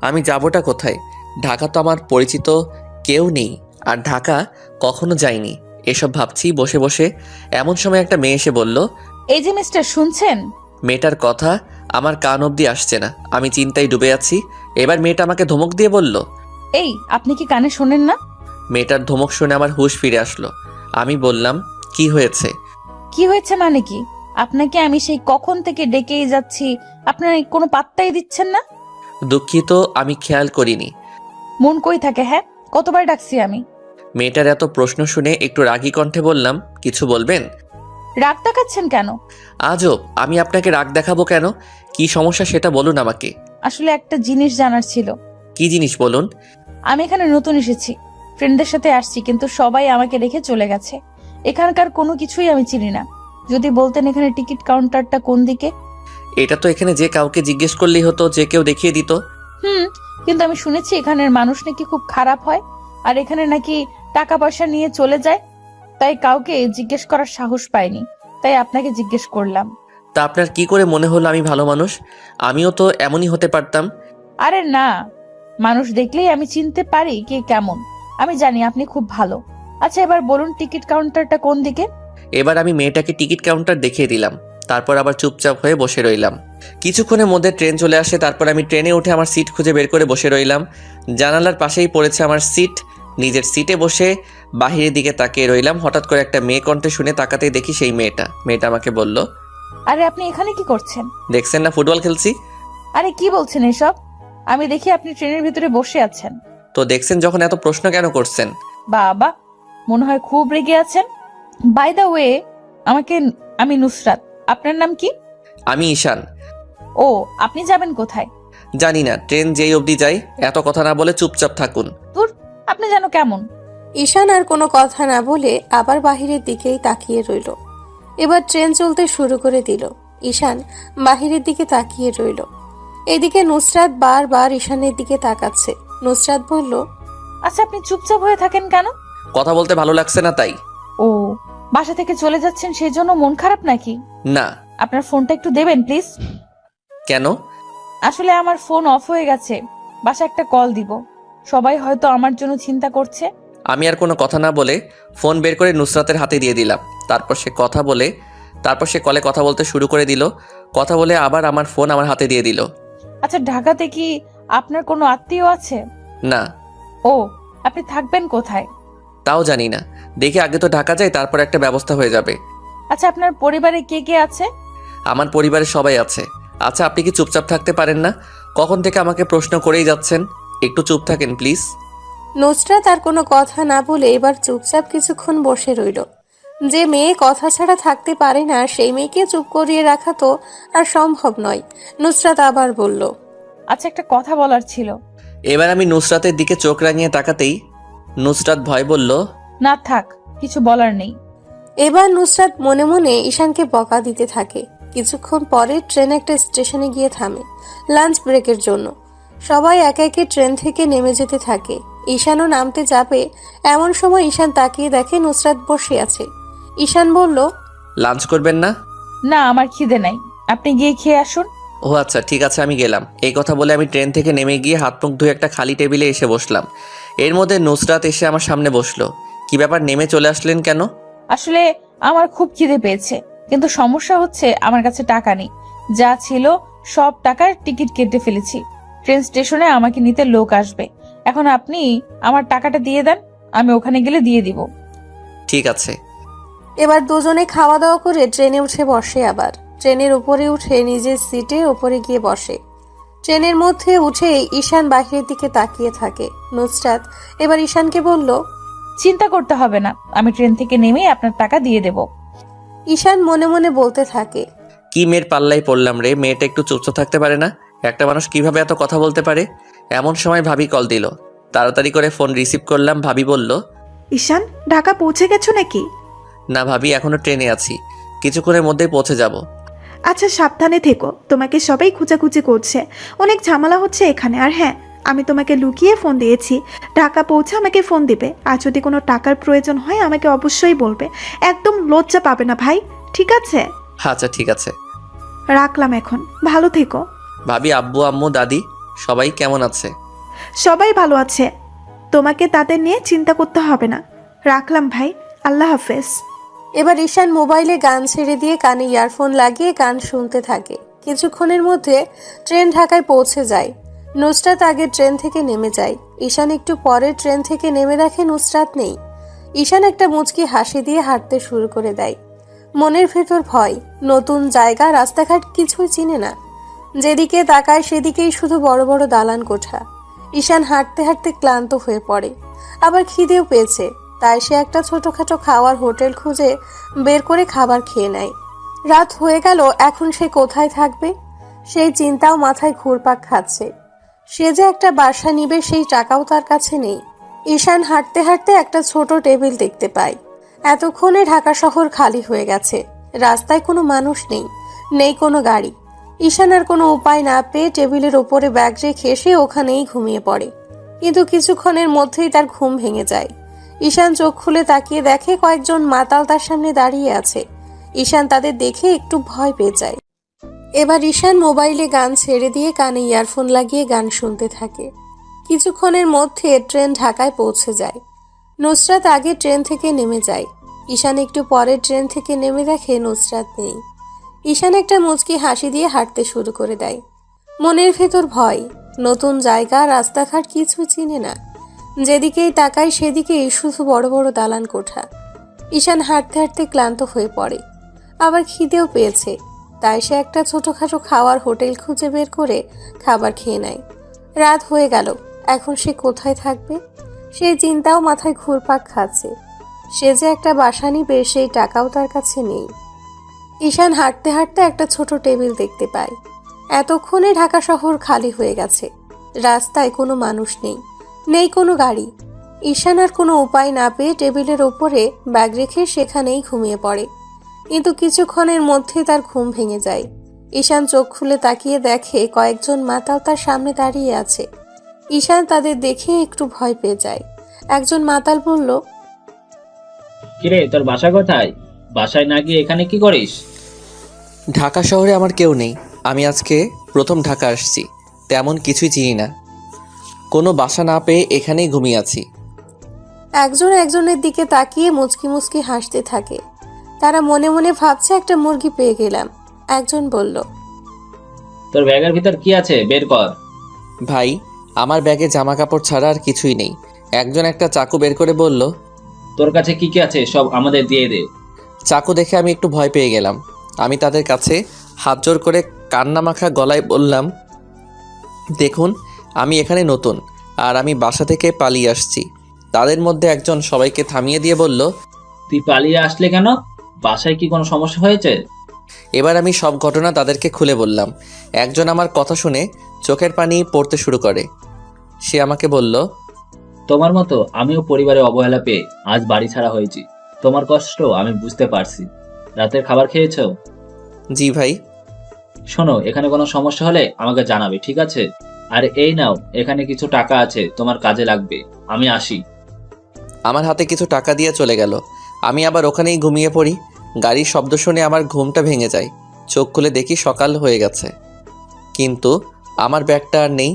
[SPEAKER 1] আমি যাবোটা কোথায়? ঢাকা তো আমার পরিচিত কেউ নেই, আর ঢাকা কখনো যাইনি। এসব ভাবছি বসে বসে। এমন সময় একটা মেয়ে এসে বলল,
[SPEAKER 11] এই যে মিস্টার শুনছেন?
[SPEAKER 1] মেয়েটার কথা আমার কান অবধি আসছে না, আমি চিন্তায় ডুবে আছি। এবার মেয়েটা আমাকে ধমক দিয়ে বলল,
[SPEAKER 11] এই আপনি কি কানে শোনেন না?
[SPEAKER 1] মেয়েটার ধমক শুনে আমার হুঁশ ফিরে আসলো। আমি বললাম, কি হয়েছে?
[SPEAKER 11] কি হয়েছে মানে কি? আপনাকে আমি সেই কখন থেকে ডেকেই যাচ্ছি, আপনারা কোনো পাত্তাই দিচ্ছেন না।
[SPEAKER 1] দুঃখিত, আমি খেয়াল করিনি।
[SPEAKER 11] মন কই থাকে? হ্যাঁ, কতবার ডাকছি আমি।
[SPEAKER 1] মেয়েটার এত প্রশ্ন শুনে একটু রাগী কণ্ঠে বললাম, কিছু বলবেন?
[SPEAKER 11] রাগ দেখাচ্ছেন কেন?
[SPEAKER 1] আজব, আমি আপনাকে রাগ দেখাবো কেন? কি সমস্যা সেটা বলুন আমাকে।
[SPEAKER 11] আসলে একটা জিনিস জানার ছিল।
[SPEAKER 1] কি জিনিস বলুন?
[SPEAKER 11] আমি এখানে নতুন এসেছি, ফ্রেন্ডদের সাথে আসছি, কিন্তু সবাই আমাকে রেখে চলে গেছে। এখানকার কোনো কিছুই আমি চিনি না। যদি বলতেন এখানে টিকিট কাউন্টারটা কোন দিকে।
[SPEAKER 1] এটা তো এখানে যে কাউকে জিজ্ঞেস করলেই হতো, যে কেউ দেখিয়ে দিত।
[SPEAKER 11] কিন্তু আমি শুনেছি এখানের মানুষ নাকি খুব খারাপ হয়, আর এখানে নাকি টাকা পয়সা নিয়ে চলে যায়। তাই কাউকে জিজ্ঞেস করার সাহস পাইনি, তাই আপনাকে জিজ্ঞেস করলাম।
[SPEAKER 1] তা আপনার কি করে মনে হলো আমি ভালো মানুষ? আমিও তো এমনই হতে পারতাম।
[SPEAKER 11] আরে না, মানুষ দেখলেই আমি চিনতে পারি কে কেমন। আমি জানি আপনি খুব ভালো। আচ্ছা এবার বলুন টিকিট কাউন্টারটা কোন দিকে।
[SPEAKER 1] এবার আমি মেয়েটাকে টিকিট কাউন্টার দেখিয়ে দিলাম। তারপর আবার চুপচাপ হয়ে বসে রইলাম। কিছুক্ষণের মধ্যে ট্রেন চলে আসে। তারপর আমি ট্রেনে উঠে আমার সিট খুঁজে বের করে বসে রইলাম। জানালার পাশেই পড়েছে আমার সিট। নিজের সিটে বসে বাহিরের দিকে তাকিয়ে রইলাম। হঠাৎ করে একটা মেয়ে কণ্ঠে শুনে তাকাতেই দেখি সেই মেয়েটা আমাকে বলল,
[SPEAKER 11] আরে আপনি এখানে কি করছেন?
[SPEAKER 1] দেখছেন না ফুটবল খেলছি।
[SPEAKER 11] আরে কি বলছেন এসব? আমি দেখি আপনি ট্রেনের ভিতরে বসে আছেন।
[SPEAKER 1] তো দেখছেন যখন, এত প্রশ্ন কেন করছেন?
[SPEAKER 11] বাবা, মনে হয় খুব রেগে আছেন। বাই দ্য ওয়ে, আমি নুসরাত। আপনার নাম কি?
[SPEAKER 1] আমি ঈশান।
[SPEAKER 11] ও, আপনি যাবেন কোথায়?
[SPEAKER 1] জানি না, ট্রেন যেই অবধি যায়। এত কথা না বলে চুপচাপ থাকুন।
[SPEAKER 11] দূর, আপনি যেন কেমন।
[SPEAKER 8] ঈশান আর কোনো কথা না বলে আবার বাহিরের দিকেই তাকিয়ে রইল। এবার ট্রেন চলতে শুরু করে দিল। ঈশান বাহিরের দিকে তাকিয়ে রইল। এদিকে নুসরাত বারবার ঈশানের দিকে তাকাচ্ছে। নুসরাত বলল,
[SPEAKER 11] আচ্ছা আপনি চুপচাপ হয়ে থাকেন কেন?
[SPEAKER 1] কথা বলতে ভালো লাগছে না তাই।
[SPEAKER 11] ও, বাসা থেকে চলে যাচ্ছেন সেই জন্য মন খারাপ নাকি?
[SPEAKER 1] না।
[SPEAKER 11] আপনার ফোনটা একটু দেবেন প্লিজ।
[SPEAKER 1] কেন?
[SPEAKER 11] আসলে আমার ফোন অফ হয়ে গেছে, বাসা একটা কল দিব। সবাই হয়তো আমার জন্য চিন্তা করছে।
[SPEAKER 1] আমি আর কোনো কথা না বলে ফোন বের করে নুসরাতের হাতে দিয়ে দিলাম। তারপর সে কলে কথা বলতে শুরু করে দিল। কথা বলে আবার আমার ফোন আমার হাতে দিয়ে দিল।
[SPEAKER 11] আচ্ছা ঢাকাতে কি আপনার কোনো আত্মীয় আছে?
[SPEAKER 1] না।
[SPEAKER 11] ও, আপনি থাকবেন কোথায়?
[SPEAKER 1] তাও জানি না, দেখি আগে তো ঢাকা যাই, তারপর একটা ব্যবস্থা হয়ে যাবে।
[SPEAKER 11] আচ্ছা আপনার পরিবারে কে কে আছে?
[SPEAKER 1] আমার পরিবারে সবাই আছে। আচ্ছা আপনি কি চুপচাপ থাকতে পারেন না? কখন থেকে আমাকে প্রশ্ন করেই যাচ্ছেন, একটু চুপ থাকেন প্লিজ।
[SPEAKER 8] নুসরাত আর কোনো কথা না বলে এবার চুপচাপ কিছুক্ষণ বসে রইল। যে মেয়ে কথা ছাড়া থাকতে পারে না সেই মেয়েকে চুপ করিয়ে রাখা তো আর সম্ভব নয়। নুসরাত আবার বলল,
[SPEAKER 11] আচ্ছা, একটা কথা বলার ছিল।
[SPEAKER 1] এবার আমি নুসরাতের দিকে চোখ রাঙিয়ে তাকাতেই নুসরাত ভয় বলল,
[SPEAKER 11] না থাক, কিছু বলার নেই।
[SPEAKER 8] এবার নুসরাত মনে মনে ঈশানকে বকা দিতে থাকে। কিছুক্ষণ পরে ট্রেন একটা স্টেশনে গিয়ে থামে লাঞ্চ ব্রেকের জন্য। সবাই একে একে ট্রেন থেকে নেমে যেতে থাকে। ঈশানও নামতে যাবে, এমন সময় ঈশান তাকিয়ে দেখে নুসরাত বসে আছে। ঈশান বলল,
[SPEAKER 1] লাঞ্চ করবেন না?
[SPEAKER 11] না, আমার খিদে নাই, আপনি গিয়ে খেয়ে আসুন।
[SPEAKER 1] ও আচ্ছা, ঠিক আছে, আমি গেলাম। এই কথা বলে আমি ট্রেন থেকে নেমে গিয়ে হাত মুখ ধুয়ে একটা খালি টেবিলে এসে বসলাম। এর মধ্যে নুসরাত এসে আমার সামনে বসলো। কি ব্যাপার, নেমে চলে আসলেন কেন?
[SPEAKER 11] আসলে আমার খুব খিদে পেয়েছে, কিন্তু সমস্যা হচ্ছে আমার কাছে টাকা নেই। যা ছিল সব টাকার টিকিট কেটে ফেলেছি। ট্রেন স্টেশনে আমাকে নিতে লোক আসবে। এখন আপনি আমার টাকাটা দিয়ে দেন, আমি ওখানে গেলে দিয়ে দিব।
[SPEAKER 1] ঠিক আছে।
[SPEAKER 8] এবার দুজনে খাওয়া দাওয়া করে ট্রেনে উঠে বসে। আবার ট্রেনের উপরে উঠে নিজের সিটে উপরে গিয়ে বসে। ট্রেনের মধ্যে উঠে ঈশান বাহিরের দিকে তাকিয়ে থাকে। নুসরাত এবার ঈশানকে বলল,
[SPEAKER 11] চিন্তা করতে হবে না, আমি ট্রেন থেকে নেমে আপনার টাকা দিয়ে দেব।
[SPEAKER 8] ঈশান মনে মনে বলতে থাকে,
[SPEAKER 1] কি মেয়ের পাল্লাই পড়লাম রে, মেয়েটা একটু চুপচাপ থাকতে পারে না? একটা মানুষ কিভাবে এত কথা বলতে পারে? এমন সময় ভাবি কল দিল। তাড়াতাড়ি করে ফোন রিসিভ করলাম। ভাবি বলল,
[SPEAKER 7] ঈশান, ঢাকা পৌঁছে গেছো নাকি?
[SPEAKER 1] না ভাবি, এখনো ট্রেনে আছি, কিছুক্ষণের মধ্যেই পৌঁছে যাব।
[SPEAKER 7] আচ্ছা, সাবধানে থেকো, তোমাকে সবাই খোঁজাখুঁজি করছে, অনেক ঝামেলা হচ্ছে এখানে। আর হ্যাঁ, আমি তোমাকে লুকিয়ে ফোন দিয়েছি, ঢাকা পৌঁছে আমাকে ফোন দিবে। আর যদি কোনো টাকার প্রয়োজন হয় আমাকে অবশ্যই বলবে, একদম লজ্জা পাবে না ভাই, ঠিক আছে?
[SPEAKER 1] আচ্ছা ঠিক আছে,
[SPEAKER 7] রাখলাম এখন, ভালো থেকো।
[SPEAKER 1] ভাবি আব্বু আম্মু দাদি সবাই কেমন আছে?
[SPEAKER 7] সবাই ভালো আছে, তোমাকে তাদের নিয়ে চিন্তা করতে হবে না। রাখলাম ভাই, আল্লাহ হাফেজ।
[SPEAKER 8] এবার ঈশান মোবাইলে গান ছেড়ে দিয়ে কানে ইয়ারফোন লাগিয়ে গান শুনতে থাকে। কিছুক্ষণের মধ্যে ট্রেন ঢাকায় পৌঁছে যায়। নুসরাত আগে ট্রেন থেকে নেমে যায়। ঈশান একটু পরে ট্রেন থেকে নেমে দেখে নুসরাত নেই। ঈশান একটা মুচকি হাসি দিয়ে হাঁটতে শুরু করে দেয়। মনের ভেতর ভয়, নতুন জায়গা, রাস্তাঘাট কিছুই চিনে না। যেদিকে তাকায় সেদিকেই শুধু বড় বড় দালান কোঠা। ঈশান হাঁটতে হাঁটতে ক্লান্ত হয়ে পড়ে, আবার খিদেও পেয়েছে। তাই সে একটা ছোটখাটো খাওয়ার হোটেল খুঁজে বের করে খাবার খেয়ে নেয়। রাত হয়ে গেল, এখন সে কোথায় থাকবে সেই চিন্তাও মাথায় ঘুরপাক খাচ্ছে। সে যে একটা বাসা নিবে সেই টাকাও তার কাছে নেই। ঈশান হাঁটতে হাঁটতে একটা ছোট টেবিল দেখতে পায়। এতক্ষণে ঢাকা শহর খালি হয়ে গেছে, রাস্তায় কোনো মানুষ নেই, নেই কোনো গাড়ি। ঈশান আর কোনো উপায় না পেয়ে টেবিলের ওপরে ব্যাগ রেখে সে ওখানেই ঘুমিয়ে পড়ে। কিন্তু কিছুক্ষণের মধ্যেই তার ঘুম ভেঙে যায়। ঈশান চোখ খুলে তাকিয়ে দেখে কয়েকজন মাতাল তার সামনে দাঁড়িয়ে আছে। ঈশান তাদের দেখে একটু ভয় পেয়ে যায়। এবার ঈশান মোবাইলে গান ছেড়ে দিয়ে কানে ইয়ারফোন লাগিয়ে গান শুনতে থাকে। কিছুক্ষণের মধ্যে ট্রেন ঢাকায় পৌঁছে যায়। নুসরাত আগে ট্রেন থেকে নেমে যায়। ঈশান একটু পরে ট্রেন থেকে নেমে দেখে নুসরাত নেই। ঈশান একটা মুচকি হাসি দিয়ে হাঁটতে শুরু করে দেয়। মনের ভেতর ভয়, নতুন জায়গা, রাস্তাঘাট কিছু চিনে না। যেদিকেই তাকায় সেদিকেই শুধু বড় বড় দালান কোঠা। ঈশান হাঁটতে হাঁটতে ক্লান্ত হয়ে পড়ে, আবার খিদেও পেয়েছে। তাই সে একটা ছোটখাটো খাওয়ার হোটেল খুঁজে বের করে খাবার খেয়ে নেয়। রাত হয়ে গেল, এখন সে কোথায় থাকবে সেই চিন্তাও মাথায় ঘুরপাক খাচ্ছে। সে যে একটা বাসা নিবে সেই টাকাও তার কাছে নেই। ঈশান হাঁটতে হাঁটতে একটা ছোট টেবিল দেখতে পায়। এতক্ষণে ঢাকা শহর খালি হয়ে গেছে, রাস্তায় কোনো মানুষ নেই, নেই কোনো গাড়ি। ঈশান আর কোনো উপায় না পেয়ে টেবিলের ওপরে ব্যাগ রেখে সেখানেই ঘুমিয়ে পড়ে। কিন্তু কিছুক্ষণের মধ্যে তার ঘুম ভেঙে যায়। ঈশান চোখ খুলে তাকিয়ে দেখে কয়েকজন মাতাল তার সামনে দাঁড়িয়ে আছে। ঈশান তাদের দেখে একটু ভয় পেয়ে যায়। একজন মাতাল বলল,
[SPEAKER 5] কিরে, তোর বাসা কোথায়? বাসায় না গিয়ে এখানে কি করিস?
[SPEAKER 1] ঢাকা শহরে আমার কেউ নেই, আমি আজকে প্রথম ঢাকা আসছি, তেমন কিছুই চিনি না, কোনো বাসা না পেয়ে এখানেই ঘুমিয়ে আছি।
[SPEAKER 8] একজন একজনের দিকে তাকিয়ে মুচকি মুচকি হাসতে থাকে। তারা মনে মনে ভাবছে একটা মুরগি পেয়ে গেলাম। একজন বলল,
[SPEAKER 5] তোর ব্যাগের ভিতর কি আছে, বের কর।
[SPEAKER 1] ভাই, আমার ব্যাগে জামা কাপড় ছাড়া আর কিছুই নেই। একজন একটা চাকু বের করে বলল,
[SPEAKER 5] তোর কাছে কি কি আছে সব আমাদের দিয়ে দে।
[SPEAKER 1] চাকু দেখে আমি একটু ভয় পেয়ে গেলাম। আমি তাদের কাছে হাত জোর করে কান্না মাখা গলায় বললাম, দেখুন, আমি এখানে নতুন আর আমি বাসা থেকে পালিয়ে আসছি। তাদের মধ্যে একজন সবাইকে থামিয়ে দিয়ে বলল,
[SPEAKER 5] তুই পালিয়ে আসলে কেন? বাসায় কি কোনো সমস্যা হয়েছে?
[SPEAKER 1] এবার আমি সব ঘটনা তাদেরকে খুলে বললাম। একজন আমার কথা শুনে চোখের পানি পড়তে শুরু করে। সে আমাকে বলল,
[SPEAKER 5] তোমার মতো আমিও পরিবারে অবহেলা পেয়ে আজ বাড়ি ছাড়া হয়েছি। তোমার কষ্ট আমি বুঝতে পারছি। রাতের খাবার খেয়েছো?
[SPEAKER 1] জি ভাই।
[SPEAKER 5] শোনো, এখানে কোনো সমস্যা হলে আমাকে জানাবে, ঠিক আছে? আর এই নাও, এখানে কিছু টাকা আছে, তোমার কাজে লাগবে। আমি আসি।
[SPEAKER 1] আমার হাতে কিছু টাকা দিয়ে চলে গেল। আমি আবার ওখানেই ঘুমিয়ে পড়ি। গাড়ির শব্দ শুনে আমার ঘুমটা ভেঙে যায়। চোখ খুলে দেখি সকাল হয়ে গেছে, কিন্তু আমার ব্যাগটা আর নেই।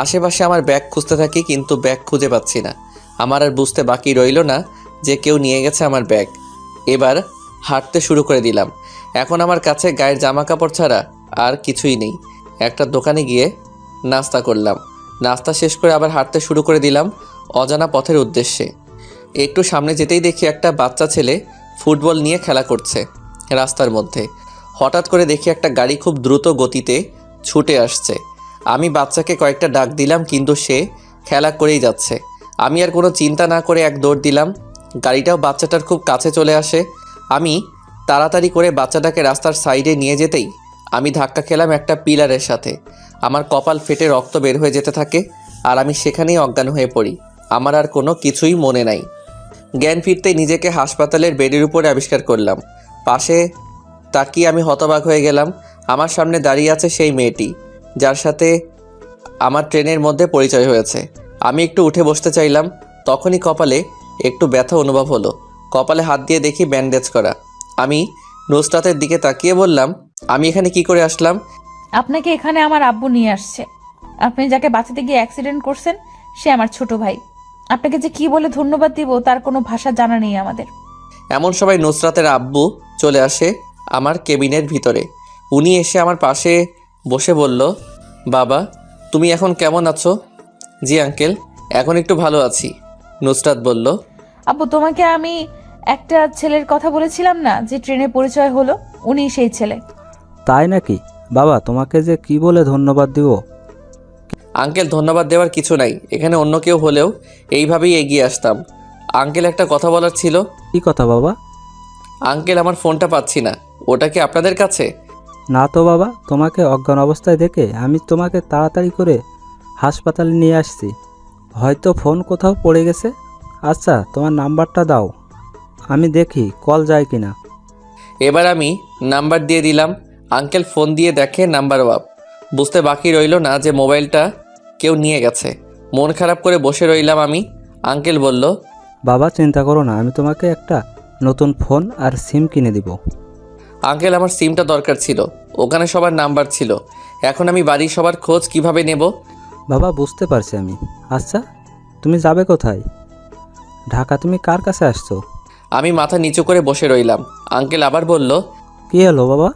[SPEAKER 1] আশেপাশে আমার ব্যাগ খুঁজতে থাকি, কিন্তু ব্যাগ খুঁজে পাচ্ছি না। আমার আর বুঝতে বাকি রইল না যে কেউ নিয়ে গেছে আমার ব্যাগ। এবার হাঁটতে শুরু করে দিলাম। এখন আমার কাছে গায়ের জামা কাপড় ছাড়া আর কিছুই নেই। একটা দোকানে গিয়ে নাস্তা করলাম। নাস্তা শেষ করে আবার হাঁটতে শুরু করে দিলাম অজানা পথের উদ্দেশ্যে। একটু সামনে যেতেই দেখি একটা বাচ্চা ছেলে ফুটবল নিয়ে খেলা করছে রাস্তার মধ্যে। হঠাৎ করে দেখি একটা গাড়ি খুব দ্রুত গতিতে ছুটে আসছে। আমি বাচ্চাকে কয়েকটা ডাক দিলাম, কিন্তু সে খেলা করেই যাচ্ছে। আমি আর কোনো চিন্তা না করে এক দৌড় দিলাম। গাড়িটাও বাচ্চাটার খুব কাছে চলে আসে। আমি তাড়াতাড়ি করে বাচ্চাটাকে রাস্তার সাইডে নিয়ে যেতেই আমি ধাক্কা খেলাম একটা পিলারের সাথে। আমার কপাল ফেটে রক্ত বের হয়ে যেতে থাকে, আর আমি সেখানেই অজ্ঞান হয়ে পড়ি। আমার আর কোনো কিছুই মনে নাই। জ্ঞান ফিরতেই নিজেকে হাসপাতালের বেডের উপরে আবিষ্কার করলাম। পাশে তাকিয়ে আমি হতবাক হয়ে গেলাম। আমার সামনে দাঁড়িয়ে আছে সেই মেয়েটি যার সাথে আমার ট্রেনের মধ্যে পরিচয় হয়েছে। আমি একটু উঠে বসতে চাইলাম, তখনই কপালে একটু ব্যথা অনুভব হলো। কপালে হাত দিয়ে দেখি ব্যান্ডেজ করা। আমি নুসরাতের দিকে তাকিয়ে বললাম, আমি এখানে কি করে আসলাম?
[SPEAKER 11] আপনাকে এখানে আমার আব্বু নিয়ে আসছে। আপনি যাকে বাঁচাতে গিয়ে অ্যাক্সিডেন্ট করছেন সে আমার ছোট ভাই। আপনাকে যে কি বলে ধন্যবাদ দিব তার কোনো ভাষা জানা নেই আমাদের।
[SPEAKER 1] এমন সময় নুসরাতের আব্বু চলে আসে আমার কেবিনের ভিতরে। উনি এসে আমার পাশে বসে বলল, বাবা তুমি এখন কেমন আছো? জি আঙ্কেল, এখন একটু ভালো আছি। নুসরাত বলল,
[SPEAKER 11] আব্বু তোমাকে আমি একটা ছেলের কথা বলেছিলাম না, যে ট্রেনে পরিচয় হলো, উনি সেই ছেলে।
[SPEAKER 12] তাই নাকি? বাবা তোমাকে যে কি বলে ধন্যবাদ দিব।
[SPEAKER 1] আঙ্কেল ধন্যবাদ দেওয়ার কিছু নাই, এখানে অন্য কেউ হলেও এইভাবেই এগিয়ে আসতাম। আঙ্কেল একটা কথা বলার ছিল।
[SPEAKER 12] কি কথা বাবা?
[SPEAKER 1] আঙ্কেল আমার ফোনটা পাচ্ছি না, ওটা কি আপনাদের কাছে?
[SPEAKER 12] না তো বাবা, তোমাকে অজ্ঞান অবস্থায় দেখে আমি তোমাকে তাড়াতাড়ি করে হাসপাতালে নিয়ে আসছি। হয়তো ফোন কোথাও পড়ে গেছে। আচ্ছা তোমার নাম্বারটা দাও, আমি দেখি কল যায় কিনা।
[SPEAKER 1] এবার আমি নাম্বার দিয়ে দিলাম। আঙ্কেল ফোন দিয়ে দেখে নাম্বার ওয়াপ। বুঝতে বাকি রইল না যে মোবাইলটা কেউ নিয়ে গেছে। মন খারাপ করে বসে রইলাম আমি। আঙ্কেল বলল,
[SPEAKER 12] বাবা চিন্তা করো না, আমি তোমাকে একটা নতুন ফোন আর সিম কিনে দিব।
[SPEAKER 1] আঙ্কেল আমার সিমটা দরকার ছিল, ওখানে সবার নাম্বার ছিল। এখন আমি বাড়ির সবার খোঁজ কিভাবে নেব?
[SPEAKER 12] বাবা বুঝতে পারছি আমি। আচ্ছা তুমি যাবে কোথায়? ঢাকা। তুমি কার কাছে আসছো?
[SPEAKER 1] আমি মাথা নিচু করে বসে রইলাম। আঙ্কেল আবার বলল,
[SPEAKER 12] কি হলো বাবা?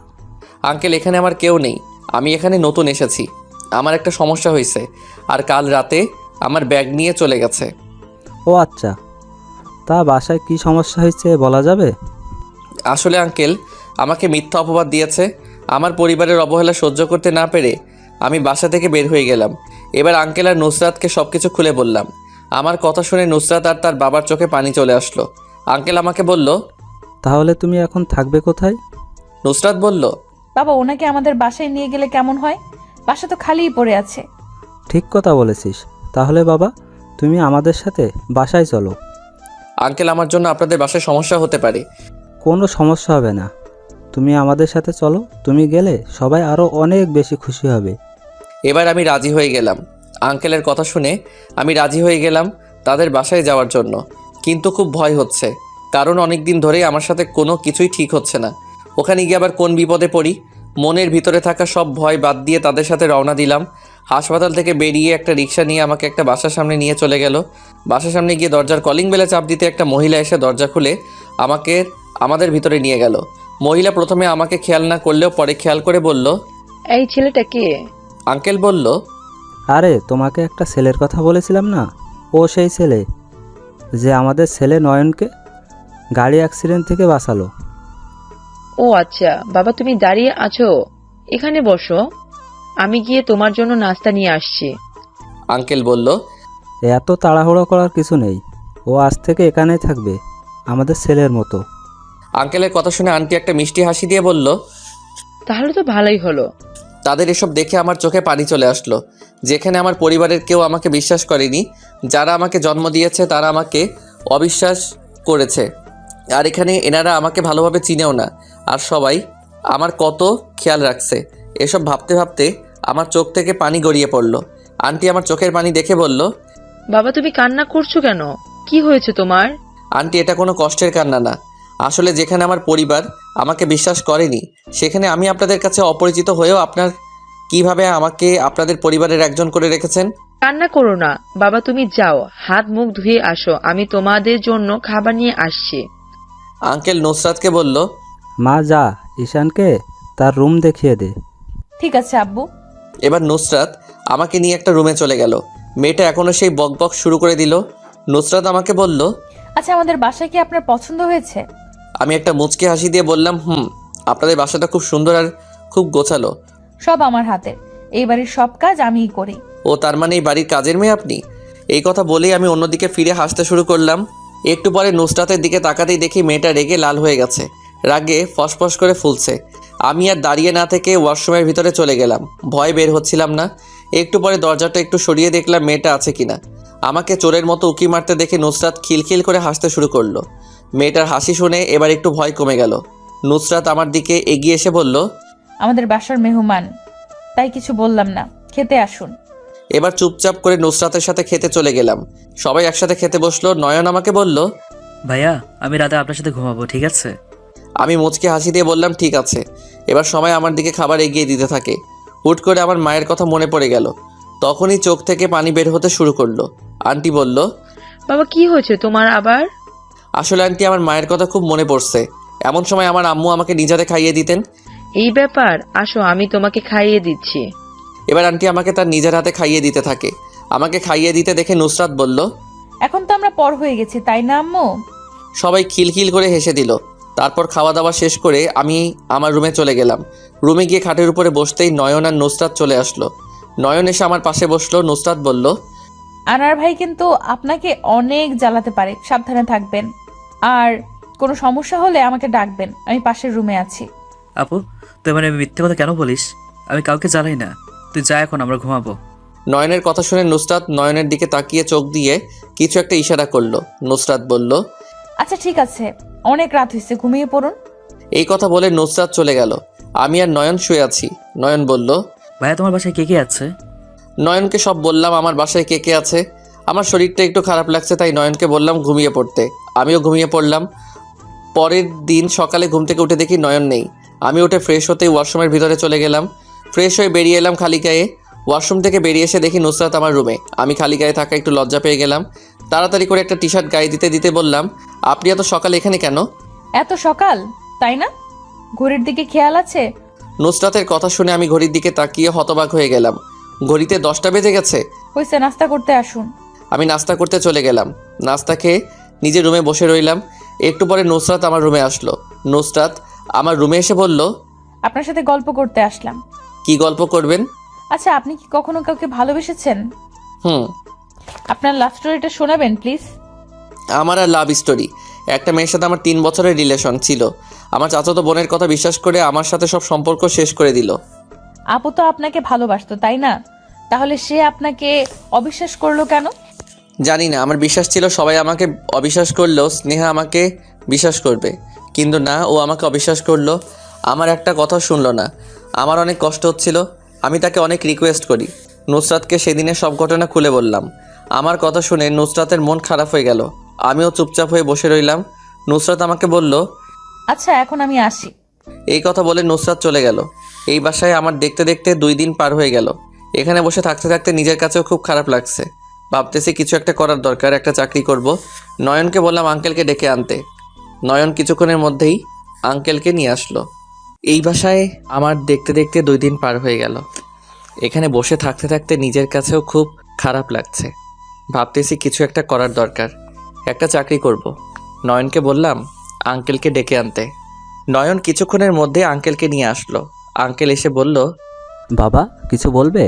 [SPEAKER 1] আঙ্কেল এখানে আমার কেউ নেই, আমি এখানে নতুন এসেছি। আমার একটা সমস্যা হয়েছে, আর কাল রাতে আমার ব্যাগ নিয়ে চলে গেছে।
[SPEAKER 12] ও আচ্ছা, তা বাসায় কি সমস্যা হয়েছে বলা যাবে?
[SPEAKER 1] আসলে আঙ্কেল আমাকে মিথ্যা অপবাদ দিয়েছে। আমার পরিবারের অবহেলা সহ্য করতে না পেরে আমি বাসা থেকে বের হয়ে গেলাম। এবার আঙ্কেল আর নুসরাতকে সব কিছু খুলে বললাম। আমার কথা শুনে নুসরাত আর তার বাবার চোখে পানি চলে আসলো। আঙ্কেল আমাকে বলল,
[SPEAKER 12] তাহলে তুমি এখন থাকবে কোথায়?
[SPEAKER 1] নুসরাত বলল,
[SPEAKER 11] বাবা ওনাকে আমাদের বাসায় নিয়ে গেলে কেমন হয়? বাসা তো খালিই পড়ে আছে।
[SPEAKER 12] ঠিক কথা বলেছিস। তাহলে বাবা তুমি আমাদের সাথে বাসায় চলো।
[SPEAKER 1] আঙ্কেল আমার জন্য আপনাদের বাসায় সমস্যা হতে পারে।
[SPEAKER 12] কোনো সমস্যা হবে না, তুমি আমাদের সাথে চলো। তুমি গেলে সবাই আরও অনেক বেশি খুশি হবে।
[SPEAKER 1] এবার আমি রাজি হয়ে গেলাম। আঙ্কেলের কথা শুনে আমি রাজি হয়ে গেলাম তাদের বাসায় যাওয়ার জন্য। কিন্তু খুব ভয় হচ্ছে, কারণ অনেক দিন ধরেই আমার সাথে কোনো কিছুই ঠিক হচ্ছে না। ওখানে গিয়ে আবার কোন বিপদে পড়ি। মনের ভিতরে থাকা সব ভয় বাদ দিয়ে তাদের সাথে রওনা দিলাম। হাসপাতাল থেকে বেরিয়ে একটা রিক্সা নিয়ে আমাকে একটা বাসার সামনে নিয়ে চলে গেল। বাসার সামনে গিয়ে দরজার কলিং বেলে চাপ দিতে একটা মহিলা এসে দরজা খুলে আমাদের ভিতরে নিয়ে গেল। মহিলা প্রথমে আমাকে খেয়াল না করলেও পরে খেয়াল করে বলল,
[SPEAKER 4] এই ছেলেটা কে?
[SPEAKER 1] আঙ্কেল বলল,
[SPEAKER 12] আরে তোমাকে একটা ছেলের কথা বলেছিলাম না, ও সেই ছেলে যে আমাদের ছেলে নয়নকে গাড়ি অ্যাক্সিডেন্ট থেকে বাঁচালো।
[SPEAKER 4] ও আচ্ছা, বাবা তুমি দাঁড়িয়ে আছো, এখানে বসো, আমি গিয়ে তোমার জন্য নাস্তা নিয়ে আসছি।
[SPEAKER 1] আঙ্কেল বলল,
[SPEAKER 12] এত তাড়াহুড়ো করার কিছু নেই, ও আজ থেকে এখানেই থাকবে। আমাদের ছেলের মতো।
[SPEAKER 1] আঙ্কেলের কথা শুনে আন্টি একটা মিষ্টি হাসি দিয়ে বলল,
[SPEAKER 4] তাহলে তো ভালোই হলো।
[SPEAKER 1] তাদের এসব দেখে আমার চোখে পানি চলে আসলো। যেখানে আমার পরিবারের কেউ আমাকে বিশ্বাস করেনি, যারা আমাকে জন্ম দিয়েছে তারা আমাকে অবিশ্বাস করেছে, আর এখানে এনারা আমাকে ভালোভাবে চিনেও না, আর সবাই আমার কত খেয়াল রাখছে। এসব ভাবতে ভাবতে আমার চোখ থেকে পানি গড়িয়ে পড়ল। আন্টি আমার চোখের পানি দেখে বলল,
[SPEAKER 4] বাবা তুমি কান্না করছো কেন? কি হয়েছে তোমার?
[SPEAKER 1] আন্টি এটা কোনো কষ্টের কান্না না, আসলে যেখানে আমার পরিবার আমাকে বিশ্বাস করেনি, সেখানে আমি আপনাদের কাছে অপরিচিত হয়েও আপনার কিভাবে আমাকে আপনাদের পরিবারের একজন করে রেখেছেন।
[SPEAKER 4] কান্না করো না বাবা, তুমি যাও, হাত মুখ ধুয়ে আসো, আমি তোমাদের জন্য খাবার নিয়ে আসছি।
[SPEAKER 1] আঙ্কেল নুসরাতকে বলল,
[SPEAKER 12] মা যা, ঈশানকে তার রুম দেখিয়ে দে।
[SPEAKER 11] ঠিক আছে আব্বু।
[SPEAKER 1] এবার নুসরাত আমাকে নিয়ে একটা রুমে চলে গেল। মেয়েটা এখনও সেই বকবক শুরু করে দিল। নুসরাত আমাকে বলল,
[SPEAKER 11] আচ্ছা আমাদের বাসায় কি আপনার পছন্দ হয়েছে?
[SPEAKER 1] আমি একটা মুচকি হাসি দিয়ে বললাম, আপনাদের বাসাটা খুব সুন্দর আর খুব গোছালো।
[SPEAKER 11] সব আমার হাতে, এই বাড়ির সব কাজ আমিই করি।
[SPEAKER 1] ও তার মানে এই বাড়ির কাজের মেয়ে আপনি? এই কথা বলেই আমি অন্যদিকে ফিরে হাসতে শুরু করলাম। একটু পরে নুসরাতের দিকে তাকাতেই দেখি মেয়েটা রেগে লাল হয়ে গেছে, রাগে ফসফস করে ফুলছে। আমি আর দাঁড়িয়ে না থেকে ওয়াশরুমের ভিতরে চলে গেলাম, ভয় বের হচ্ছিলাম না। একটু পরে দরজাটা একটু সরিয়ে দেখলাম মেয়েটা আছে কিনা। আমাকে চোরের মতো উকি মারতে দেখে নুসরাত খিলখিল করে হাসতে শুরু করলো। মেয়েটার হাসি শুনে এবার একটু ভয় কমে গেল। নুসরাত আমার দিকে এগিয়ে এসে বলল,
[SPEAKER 11] আমাদের বাসার মেহমান, তাই কিছু বললাম না, খেতে আসুন।
[SPEAKER 1] এবার চুপচাপ করে নুসরাতের সাথে খেতে চলে গেলাম। সবাই একসাথে খেতে বসলো। নয়ন আমাকে বলল,
[SPEAKER 13] ভাইয়া আমি রাতে আপনার সাথে ঘুমাবো, ঠিক আছে?
[SPEAKER 1] আমি মুচকি হাসি দিয়ে বললাম, ঠিক আছে। এবার সবাই আমার দিকে খাবার এগিয়ে দিতে থাকে। হুট করে আমার মায়ের কথা মনে পড়ে গেল। তখনই চোখ থেকে পানি বের হতে শুরু করলো। আন্টি বলল,
[SPEAKER 4] বাবা কি হয়েছে তোমার আবার?
[SPEAKER 1] আসলে আন্টি আমার মায়ের কথা খুব মনে পড়ছে। এমন সময় আমার আম্মু আমাকে নিজে খাইয়ে দিতেন।
[SPEAKER 4] এই ব্যাপার, আসো আমি তোমাকে খাইয়ে দিচ্ছি।
[SPEAKER 1] এবার আন্টি আমাকে তার নিজের হাতে খাইয়ে দিতে থাকে। আমাকে খাইয়ে দিতে দেখে নুসরাত বলল,
[SPEAKER 11] এখন তো আমরা পর হয়ে গেছি, তাই না আম্মু?
[SPEAKER 1] সবাই খিলখিল করে হেসে দিল। তারপর খাওয়া দাওয়া শেষ করে আমি আমার রুমে চলে গেলাম। রুমে গিয়ে খাটের উপরে বসতেই নয়ন আর নুসরাত চলে আসলো। নয়ন এসে আমার পাশে বসলো। নুসরাত বলল,
[SPEAKER 11] আনার ভাই কিন্তু আপনাকে অনেক জ্বালাতে পারে, সাবধানে থাকবেন। আর কোনো সমস্যা হলে আমাকে ডাকবেন, আমি পাশের রুমে আছি।
[SPEAKER 13] আপু তুই মানে মিথ্যে কথা কেন বলিস? আমি কাউকে জ্বালাই না, তুই যা, এখন আমরা ঘুমাবো।
[SPEAKER 1] নয়নের কথা শুনে নুসরাত নয়নের দিকে তাকিয়ে চোখ দিয়ে কিছু একটা ইশারা করলো। নুসরাত বলল,
[SPEAKER 11] আচ্ছা ঠিক আছে, অনেক রাত হয়েছে, ঘুমিয়ে পড়ুন।
[SPEAKER 1] এই কথা বলে নুসরাত চলে গেল। আমি আর নয়ন শুয়ে আছি। নয়ন বলল,
[SPEAKER 13] ভাইয়া তোমার বাসায় কে কে আছে?
[SPEAKER 1] নয়নকে সব বললাম আমার বাসায় কে কে আছে। আমার শরীরটা একটু খারাপ লাগছে, তাই নয়নকে বললাম ঘুমিয়ে পড়তে। আমিও ঘুমিয়ে পড়লাম। পরের দিন সকালে ঘুম থেকে উঠে দেখি নয়ন নেই। আমি উঠে ফ্রেশ হতেই ওয়াশরুমের ভিতরে চলে গেলাম। ফ্রেশ হয়ে বেরিয়ে এলাম খালি গায়ে। ওয়াশরুম থেকে বেরিয়ে এসে দেখি নুসরাত আমার রুমে। আমি খালি গায়ে থাকা একটু লজ্জা পেয়ে গেলাম। তাড়াতাড়ি করে একটা টি শার্ট গায়ে দিতে দিতে বললাম, আপনি এত সকালে এখানে কেন?
[SPEAKER 11] এত সকাল, তাই না? ঘড়ির দিকে খেয়াল আছে?
[SPEAKER 1] নুসরাতের কথা শুনে আমি ঘড়ির দিকে তাকিয়ে হতবাক হয়ে গেলাম। ঘড়িতে 10টা বেজে গেছে।
[SPEAKER 11] হয়েছে, নাস্তা করতে আসুন।
[SPEAKER 1] আমি নাস্তা করতে চলে গেলাম। নাস্তা খেয়ে নিজের রুমে বসে রইলাম। একটু পরে নুসরাত আমার রুমে আসলো। নুসরাত আমার রুমে এসে বলল,
[SPEAKER 11] আপনার সাথে গল্প করতে আসলাম।
[SPEAKER 1] কি গল্প করবেন?
[SPEAKER 11] আচ্ছা আপনি কি কখনো কাউকে ভালোবেসেছেন?
[SPEAKER 1] হুম।
[SPEAKER 11] আপনার লাভ স্টোরিটা শোনাবেন প্লিজ।
[SPEAKER 1] আমার আর লাভ স্টোরি? একটা মেয়ের সাথে আমার 3 বছরের রিলেশন ছিল। আমার চাচাতো বোনের কথা বিশ্বাস করে আমার সাথে সব সম্পর্ক শেষ করে দিল।
[SPEAKER 11] আপু তো আপনাকে ভালোবাসতো, তাই না? তাহলে সে আপনাকে অবিশ্বাস করলো কেন?
[SPEAKER 1] জানি না, আমার বিশ্বাস ছিল সবাই আমাকে অবিশ্বাস করলেও স্নেহা আমাকে বিশ্বাস করবে, কিন্তু না, ও আমাকে অবিশ্বাস করলো। আমার একটা কথা শুনলো না। আমার অনেক কষ্ট হচ্ছিল। আমি তাকে অনেক রিকোয়েস্ট করি। নুসরাতকে সেদিনের সব ঘটনা খুলে বললাম। আমার কথা শুনে নুসরাতের মন খারাপ হয়ে গেল। আমিও চুপচাপ হয়ে বসে রইলাম। নুসরাত আমাকে বলল,
[SPEAKER 11] আচ্ছা এখন আমি আসি।
[SPEAKER 1] এই কথা বলে নুসরাত চলে গেল। এই বাসায় আমার দেখতে দেখতে 2 দিন পার হয়ে গেল। এখানে বসে থাকতে থাকতে নিজের কাছেও খুব খারাপ লাগছে। ভাবতেছি কিছু একটা করার দরকার, একটা চাকরি করব। নয়নকে বললাম আঙ্কেলকে ডেকে আনতে। নয়ন কিছুক্ষণের মধ্যেই আঙ্কেলকে নিয়ে আসলো। এই বাসায় আমার দেখতে দেখতে 2 দিন পার হয়ে গেল। এখানে বসে থাকতে থাকতে নিজের কাছেও খুব খারাপ লাগছে। ভাবতেছি কিছু একটা করার দরকার, একটা চাকরি করব। নয়নকে বললাম আঙ্কেলকে ডেকে আনতে। নয়ন কিছুক্ষণের মধ্যে আঙ্কেলকে নিয়ে আসলো। আঙ্কেল এসে বলল,
[SPEAKER 12] বাবা কিছু বলবে?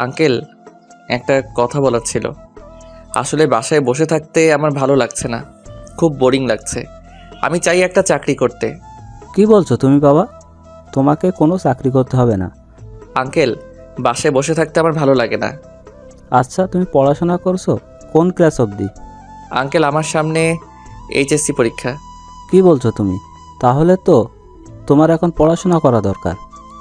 [SPEAKER 1] আঙ্কেল একটা কথা বলার ছিল। আসলে বাসায় বসে থাকতে আমার ভালো লাগছে না। খুব বোরিং লাগছে। আমি চাই একটা চাকরি করতে।
[SPEAKER 12] কি বলছো তুমি বাবা? তোমাকে কোনো চাকরি করতে হবে না।
[SPEAKER 1] আঙ্কেল, বাসায় বসে থাকতে আমার ভালো লাগে না।
[SPEAKER 12] আচ্ছা, তুমি পড়াশোনা করছো কোন ক্লাস অবধি?
[SPEAKER 1] আঙ্কেল, আমার সামনে এইচএসসি পরীক্ষা।
[SPEAKER 12] কি বলছো তুমি? তাহলে তো তোমার এখন পড়াশোনা করা দরকার।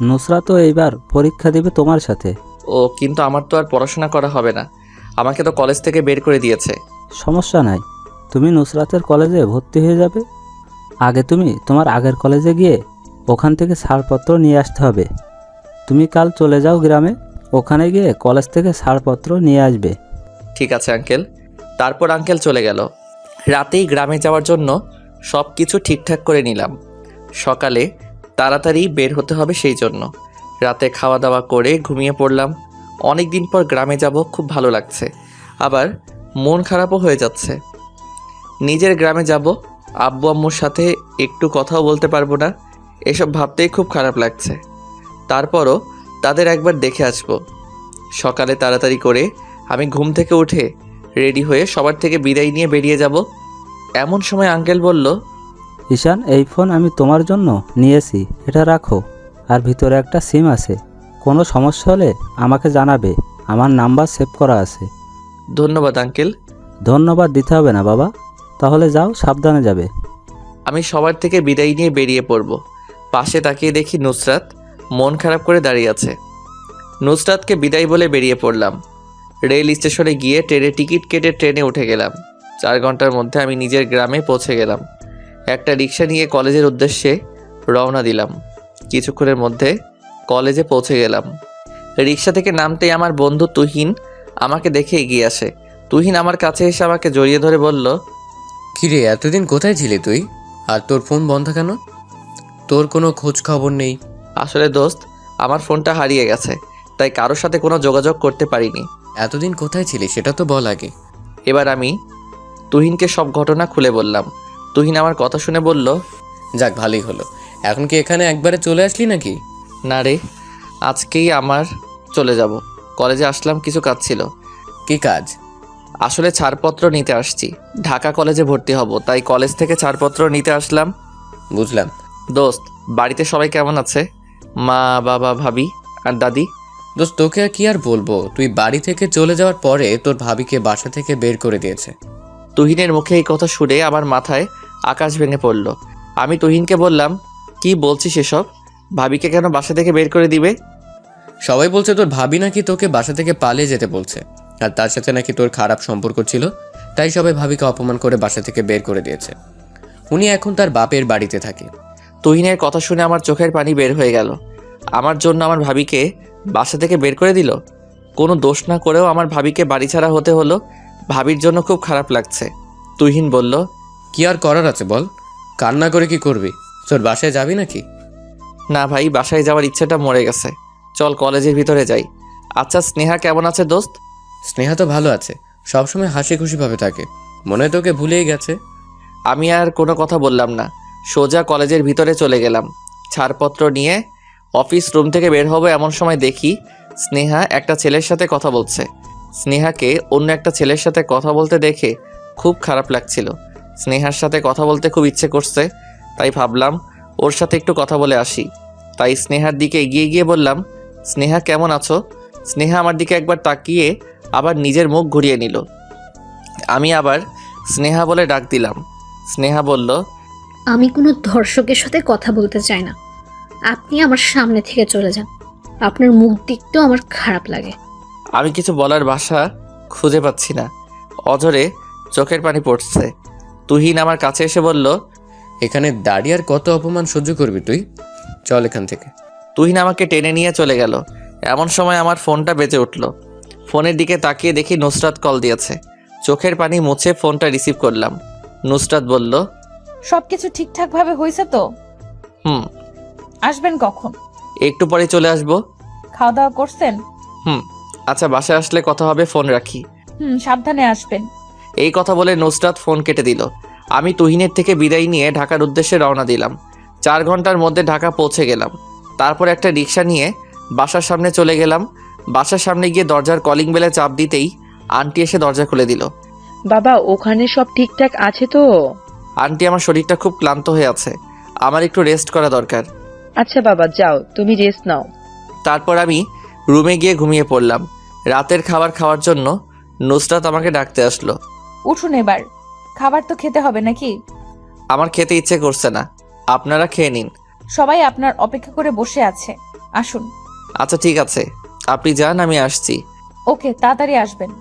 [SPEAKER 12] নুসরা তো এইবার পরীক্ষা দেবে তোমার সাথে।
[SPEAKER 1] ও, কিন্তু আমার তো আর পড়াশোনা করা হবে না। আমাকে তো কলেজ থেকে বের করে দিয়েছে।
[SPEAKER 12] সমস্যা নাই, তুমি নুসরাতের কলেজে ভর্তি হয়ে যাবে। আগে তুমি তোমার আগের কলেজে গিয়ে ওখান থেকে ছাড়পত্র নিয়ে আসতে হবে। তুমি কাল চলে যাও গ্রামে, ওখানে গিয়ে কলেজ থেকে ছাড়পত্র নিয়ে আসবে।
[SPEAKER 1] ঠিক আছে আঙ্কেল। তারপর আঙ্কেল চলে গেল। রাতেই গ্রামে যাওয়ার জন্য সব কিছু ঠিকঠাক করে নিলাম। সকালে তাড়াতাড়ি বের হতে হবে, সেই জন্য রাতে খাওয়া দাওয়া করে ঘুমিয়ে পড়লাম। অনেক দিন পর গ্রামে যাব, খুব ভালো লাগছে। আবার মন খারাপও হয়ে যাচ্ছে। নিজের গ্রামে যাব, আব্বু আম্মুর সাথে একটু কথাও বলতে পারবো না। এসব ভাবতেই খুব খারাপ লাগছে। তারপরও তাদের একবার দেখে আসবো। সকালে তাড়াতাড়ি করে আমি ঘুম থেকে উঠে রেডি হয়ে সবার থেকে বিদায় নিয়ে বেরিয়ে যাব। এমন সময় আঙ্কেল বলল,
[SPEAKER 12] ঈশান, এই ফোন আমি তোমার জন্য নিয়েছি, এটা রাখো। আর ভিতরে একটা সিম আছে, কোনো সমস্যা হলে আমাকে জানাবে, আমার নাম্বার সেভ করা আছে।
[SPEAKER 1] ধন্যবাদ আঙ্কেল।
[SPEAKER 12] ধন্যবাদ দিতে হবে না বাবা, তাহলে যাও, সাবধানে যাবে।
[SPEAKER 1] আমি সবার থেকে বিদায় নিয়ে বেরিয়ে পড়ব। পাশে তাকিয়ে দেখি নুসরাত মন খারাপ করে দাঁড়িয়ে আছে। নুসরাতকে বিদায় বলে বেরিয়ে পড়লাম। রেল স্টেশনে গিয়ে ট্রেনের টিকিট কেটে ট্রেনে উঠে গেলাম। 4 ঘন্টার মধ্যে আমি নিজের গ্রামে পৌঁছে গেলাম। একটা রিক্সা নিয়ে কলেজের উদ্দেশ্যে রওনা দিলাম। কিছুক্ষণের মধ্যে কলেজে পৌঁছে গেলাম। রিক্সা থেকে নামতেই আমার বন্ধু তুহিন আমাকে দেখে এগিয়ে আসে। তুহিন আমার কাছে এসে আমাকে জড়িয়ে ধরে বলল,
[SPEAKER 10] কিরে, এতদিন কোথায় ছিলি তুই? আর তোর ফোন বন্ধ কেন? তোর কোনো খোঁজ খবর নেই।
[SPEAKER 1] আসলে দোস্ত, আমার ফোনটা হারিয়ে গেছে, তাই কারোর সাথে কোনো যোগাযোগ করতে পারিনি।
[SPEAKER 10] এতদিন কোথায় ছিলি সেটা তো বল আগে।
[SPEAKER 1] এবার আমি তুহিনকে সব ঘটনা খুলে বললাম। তুহিন আমার কথা শুনে বলল,
[SPEAKER 10] যাক, ভালোই হলো। এখন কি এখানে একবারে চলে আসলি নাকি?
[SPEAKER 1] না রে, আজকেই আমার চলে যাব। কলেজে আসলাম, কিছু কাজ ছিল।
[SPEAKER 10] কি কাজ?
[SPEAKER 1] আসলে ছাড়পত্র নিতে আসছি। ঢাকা কলেজে ভর্তি হব, তাই কলেজ থেকে ছাড়পত্র নিতে আসলাম।
[SPEAKER 10] বুঝলাম।
[SPEAKER 1] দোস্ত, বাড়িতে সবাই কেমন আছে? মা, বাবা, ভাবি আর দাদি?
[SPEAKER 10] দোস্ত, তোকে আর কি আর বলবো, তুই বাড়ি থেকে চলে যাওয়ার পরে তোর ভাবিকে বাসা থেকে বের করে দিয়েছে।
[SPEAKER 1] তুহিনের মুখে এই কথা শুনে আমার মাথায় আকাশ ভেঙে পড়ল। আমি তুহিনকে বললাম, কি বলছিস এসব? ভাবিকে কেন বাসা থেকে বের করে দিবে?
[SPEAKER 10] সবাই বলছে তোর ভাবি নাকি তোকে বাসা থেকে পালিয়ে যেতে বলছে, আর তার সাথে নাকি তোর খারাপ সম্পর্ক ছিল, তাই সবাই ভাবিকে অপমান করে বাসা থেকে বের করে দিয়েছে। উনি এখন তার বাপের বাড়িতে থাকে।
[SPEAKER 1] তুহিনের কথা শুনে আমার চোখের পানি বের হয়ে গেল। আমার জন্য আমার ভাবিকে বাসা থেকে বের করে দিল। কোনো দোষ না করেও আমার ভাবিকে বাড়ি ছাড়া হতে হলো। ভাবির জন্য খুব খারাপ লাগছে। তুহিন বলল,
[SPEAKER 10] কি আর করার আছে বল? কান্না করে কি করবি? তোর বাসায় যাবি নাকি?
[SPEAKER 1] না ভাই, বাসায় যাওয়ার ইচ্ছেটা মরে গেছে। চল কলেজের ভিতরে যাই। আচ্ছা, স্নেহা কেমন আছে দোস্ত?
[SPEAKER 10] স্নেহা তো ভালো আছে, সবসময় হাসি খুশিভাবে থাকে। মনে হয় তোকে ভুলেই গেছে।
[SPEAKER 1] আমি আর কোনো কথা বললাম না, সোজা কলেজের ভিতরে চলে গেলাম। ছাড়পত্র নিয়ে অফিস রুম থেকে বের হবো, এমন সময় দেখি স্নেহা একটা ছেলের সাথে কথা বলছে। স্নেহাকে অন্য একটা ছেলের সাথে কথা বলতে দেখে খুব খারাপ লাগছিল। স্নেহার সাথে কথা বলতে খুব ইচ্ছে করছে, তাই ভাবলাম ওর সাথে একটু কথা বলে আসি। তাই স্নেহার দিকে এগিয়ে গিয়ে বললাম, স্নেহা কেমন আছো? স্নেহা আমার দিকে একবার তাকিয়ে আবার নিজের মুখ ঘুরিয়ে নিল। আমি আবার স্নেহা বলে ডাক দিলাম। স্নেহা বলল,
[SPEAKER 9] আমি কোনো ধর্ষকের সাথে কথা বলতে চাই না। আপনি আমার সামনে থেকে চলে যান। আপনার মুখ দেখতেও আমার খারাপ লাগে।
[SPEAKER 1] আমি কিছু বলার ভাষা খুঁজে পাচ্ছি না, অঝরে চোখের পানি পড়ছে। তুহিন আমার কাছে এসে বলল,
[SPEAKER 10] এখানে দাঁড়িয়ে আর কত অপমান সহ্য করবি তুই? চল এখান থেকে।
[SPEAKER 1] তুহিন আমাকে টেনে নিয়ে চলে গেল। এমন সময় আমার ফোনটা বেজে উঠল। ফোনের দিকে তাকিয়ে দেখি নুসরাত কল দিয়েছে। চোখের পানি মুছে ফোনটা রিসিভ করলাম। নুসরাত বলল,
[SPEAKER 11] সবকিছু ঠিকঠাক ভাবে হয়েছে তো?
[SPEAKER 1] হুম।
[SPEAKER 11] আসবেন কখন?
[SPEAKER 1] একটু পরে চলে আসবো।
[SPEAKER 11] খাওয়া দাওয়া করছেন?
[SPEAKER 1] হুম। আচ্ছা, বাসায় আসলে কথা হবে, ফোন রাখি।
[SPEAKER 11] সাবধানে আসবেন।
[SPEAKER 1] এই কথা বলে নুসরাত ফোন কেটে দিল। আমি তুহিনের থেকে বিদায় নিয়ে ঢাকার উদ্দেশ্যে রওনা দিলাম। 4 ঘন্টার মধ্যে ঢাকা পৌঁছে গেলাম। তারপর একটা রিক্সা নিয়ে বাসার সামনে চলে গেলাম। বাসার সামনে গিয়ে দরজার কলিং বেলে চাপ দিতেই আন্টি এসে দরজা খুলে দিল।
[SPEAKER 4] বাবা, ওখানে সব ঠিকঠাক আছে তো?
[SPEAKER 1] আন্টি আমার শরীরটা খুব ক্লান্ত হয়ে আছে, আমার একটু রেস্ট করা দরকার।
[SPEAKER 4] আচ্ছা বাবা, যাও, তুমি রেস্ট নাও।
[SPEAKER 1] তারপর আমি রুমে গিয়ে ঘুমিয়ে পড়লাম। রাতের খাবার খাওয়ার জন্য নুসরাত আমাকে ডাকতে আসলো।
[SPEAKER 11] উঠুন এবার, খাবার তো খেতে হবে নাকি?
[SPEAKER 1] আমার খেতে ইচ্ছে করছে না, আপনারা খেয়ে নিন।
[SPEAKER 11] সবাই আপনার অপেক্ষা করে বসে আছে, আসুন।
[SPEAKER 1] আচ্ছা ঠিক আছে, আপনি যান, আমি আসছি।
[SPEAKER 11] ওকে, তাড়াতাড়ি আসবেন।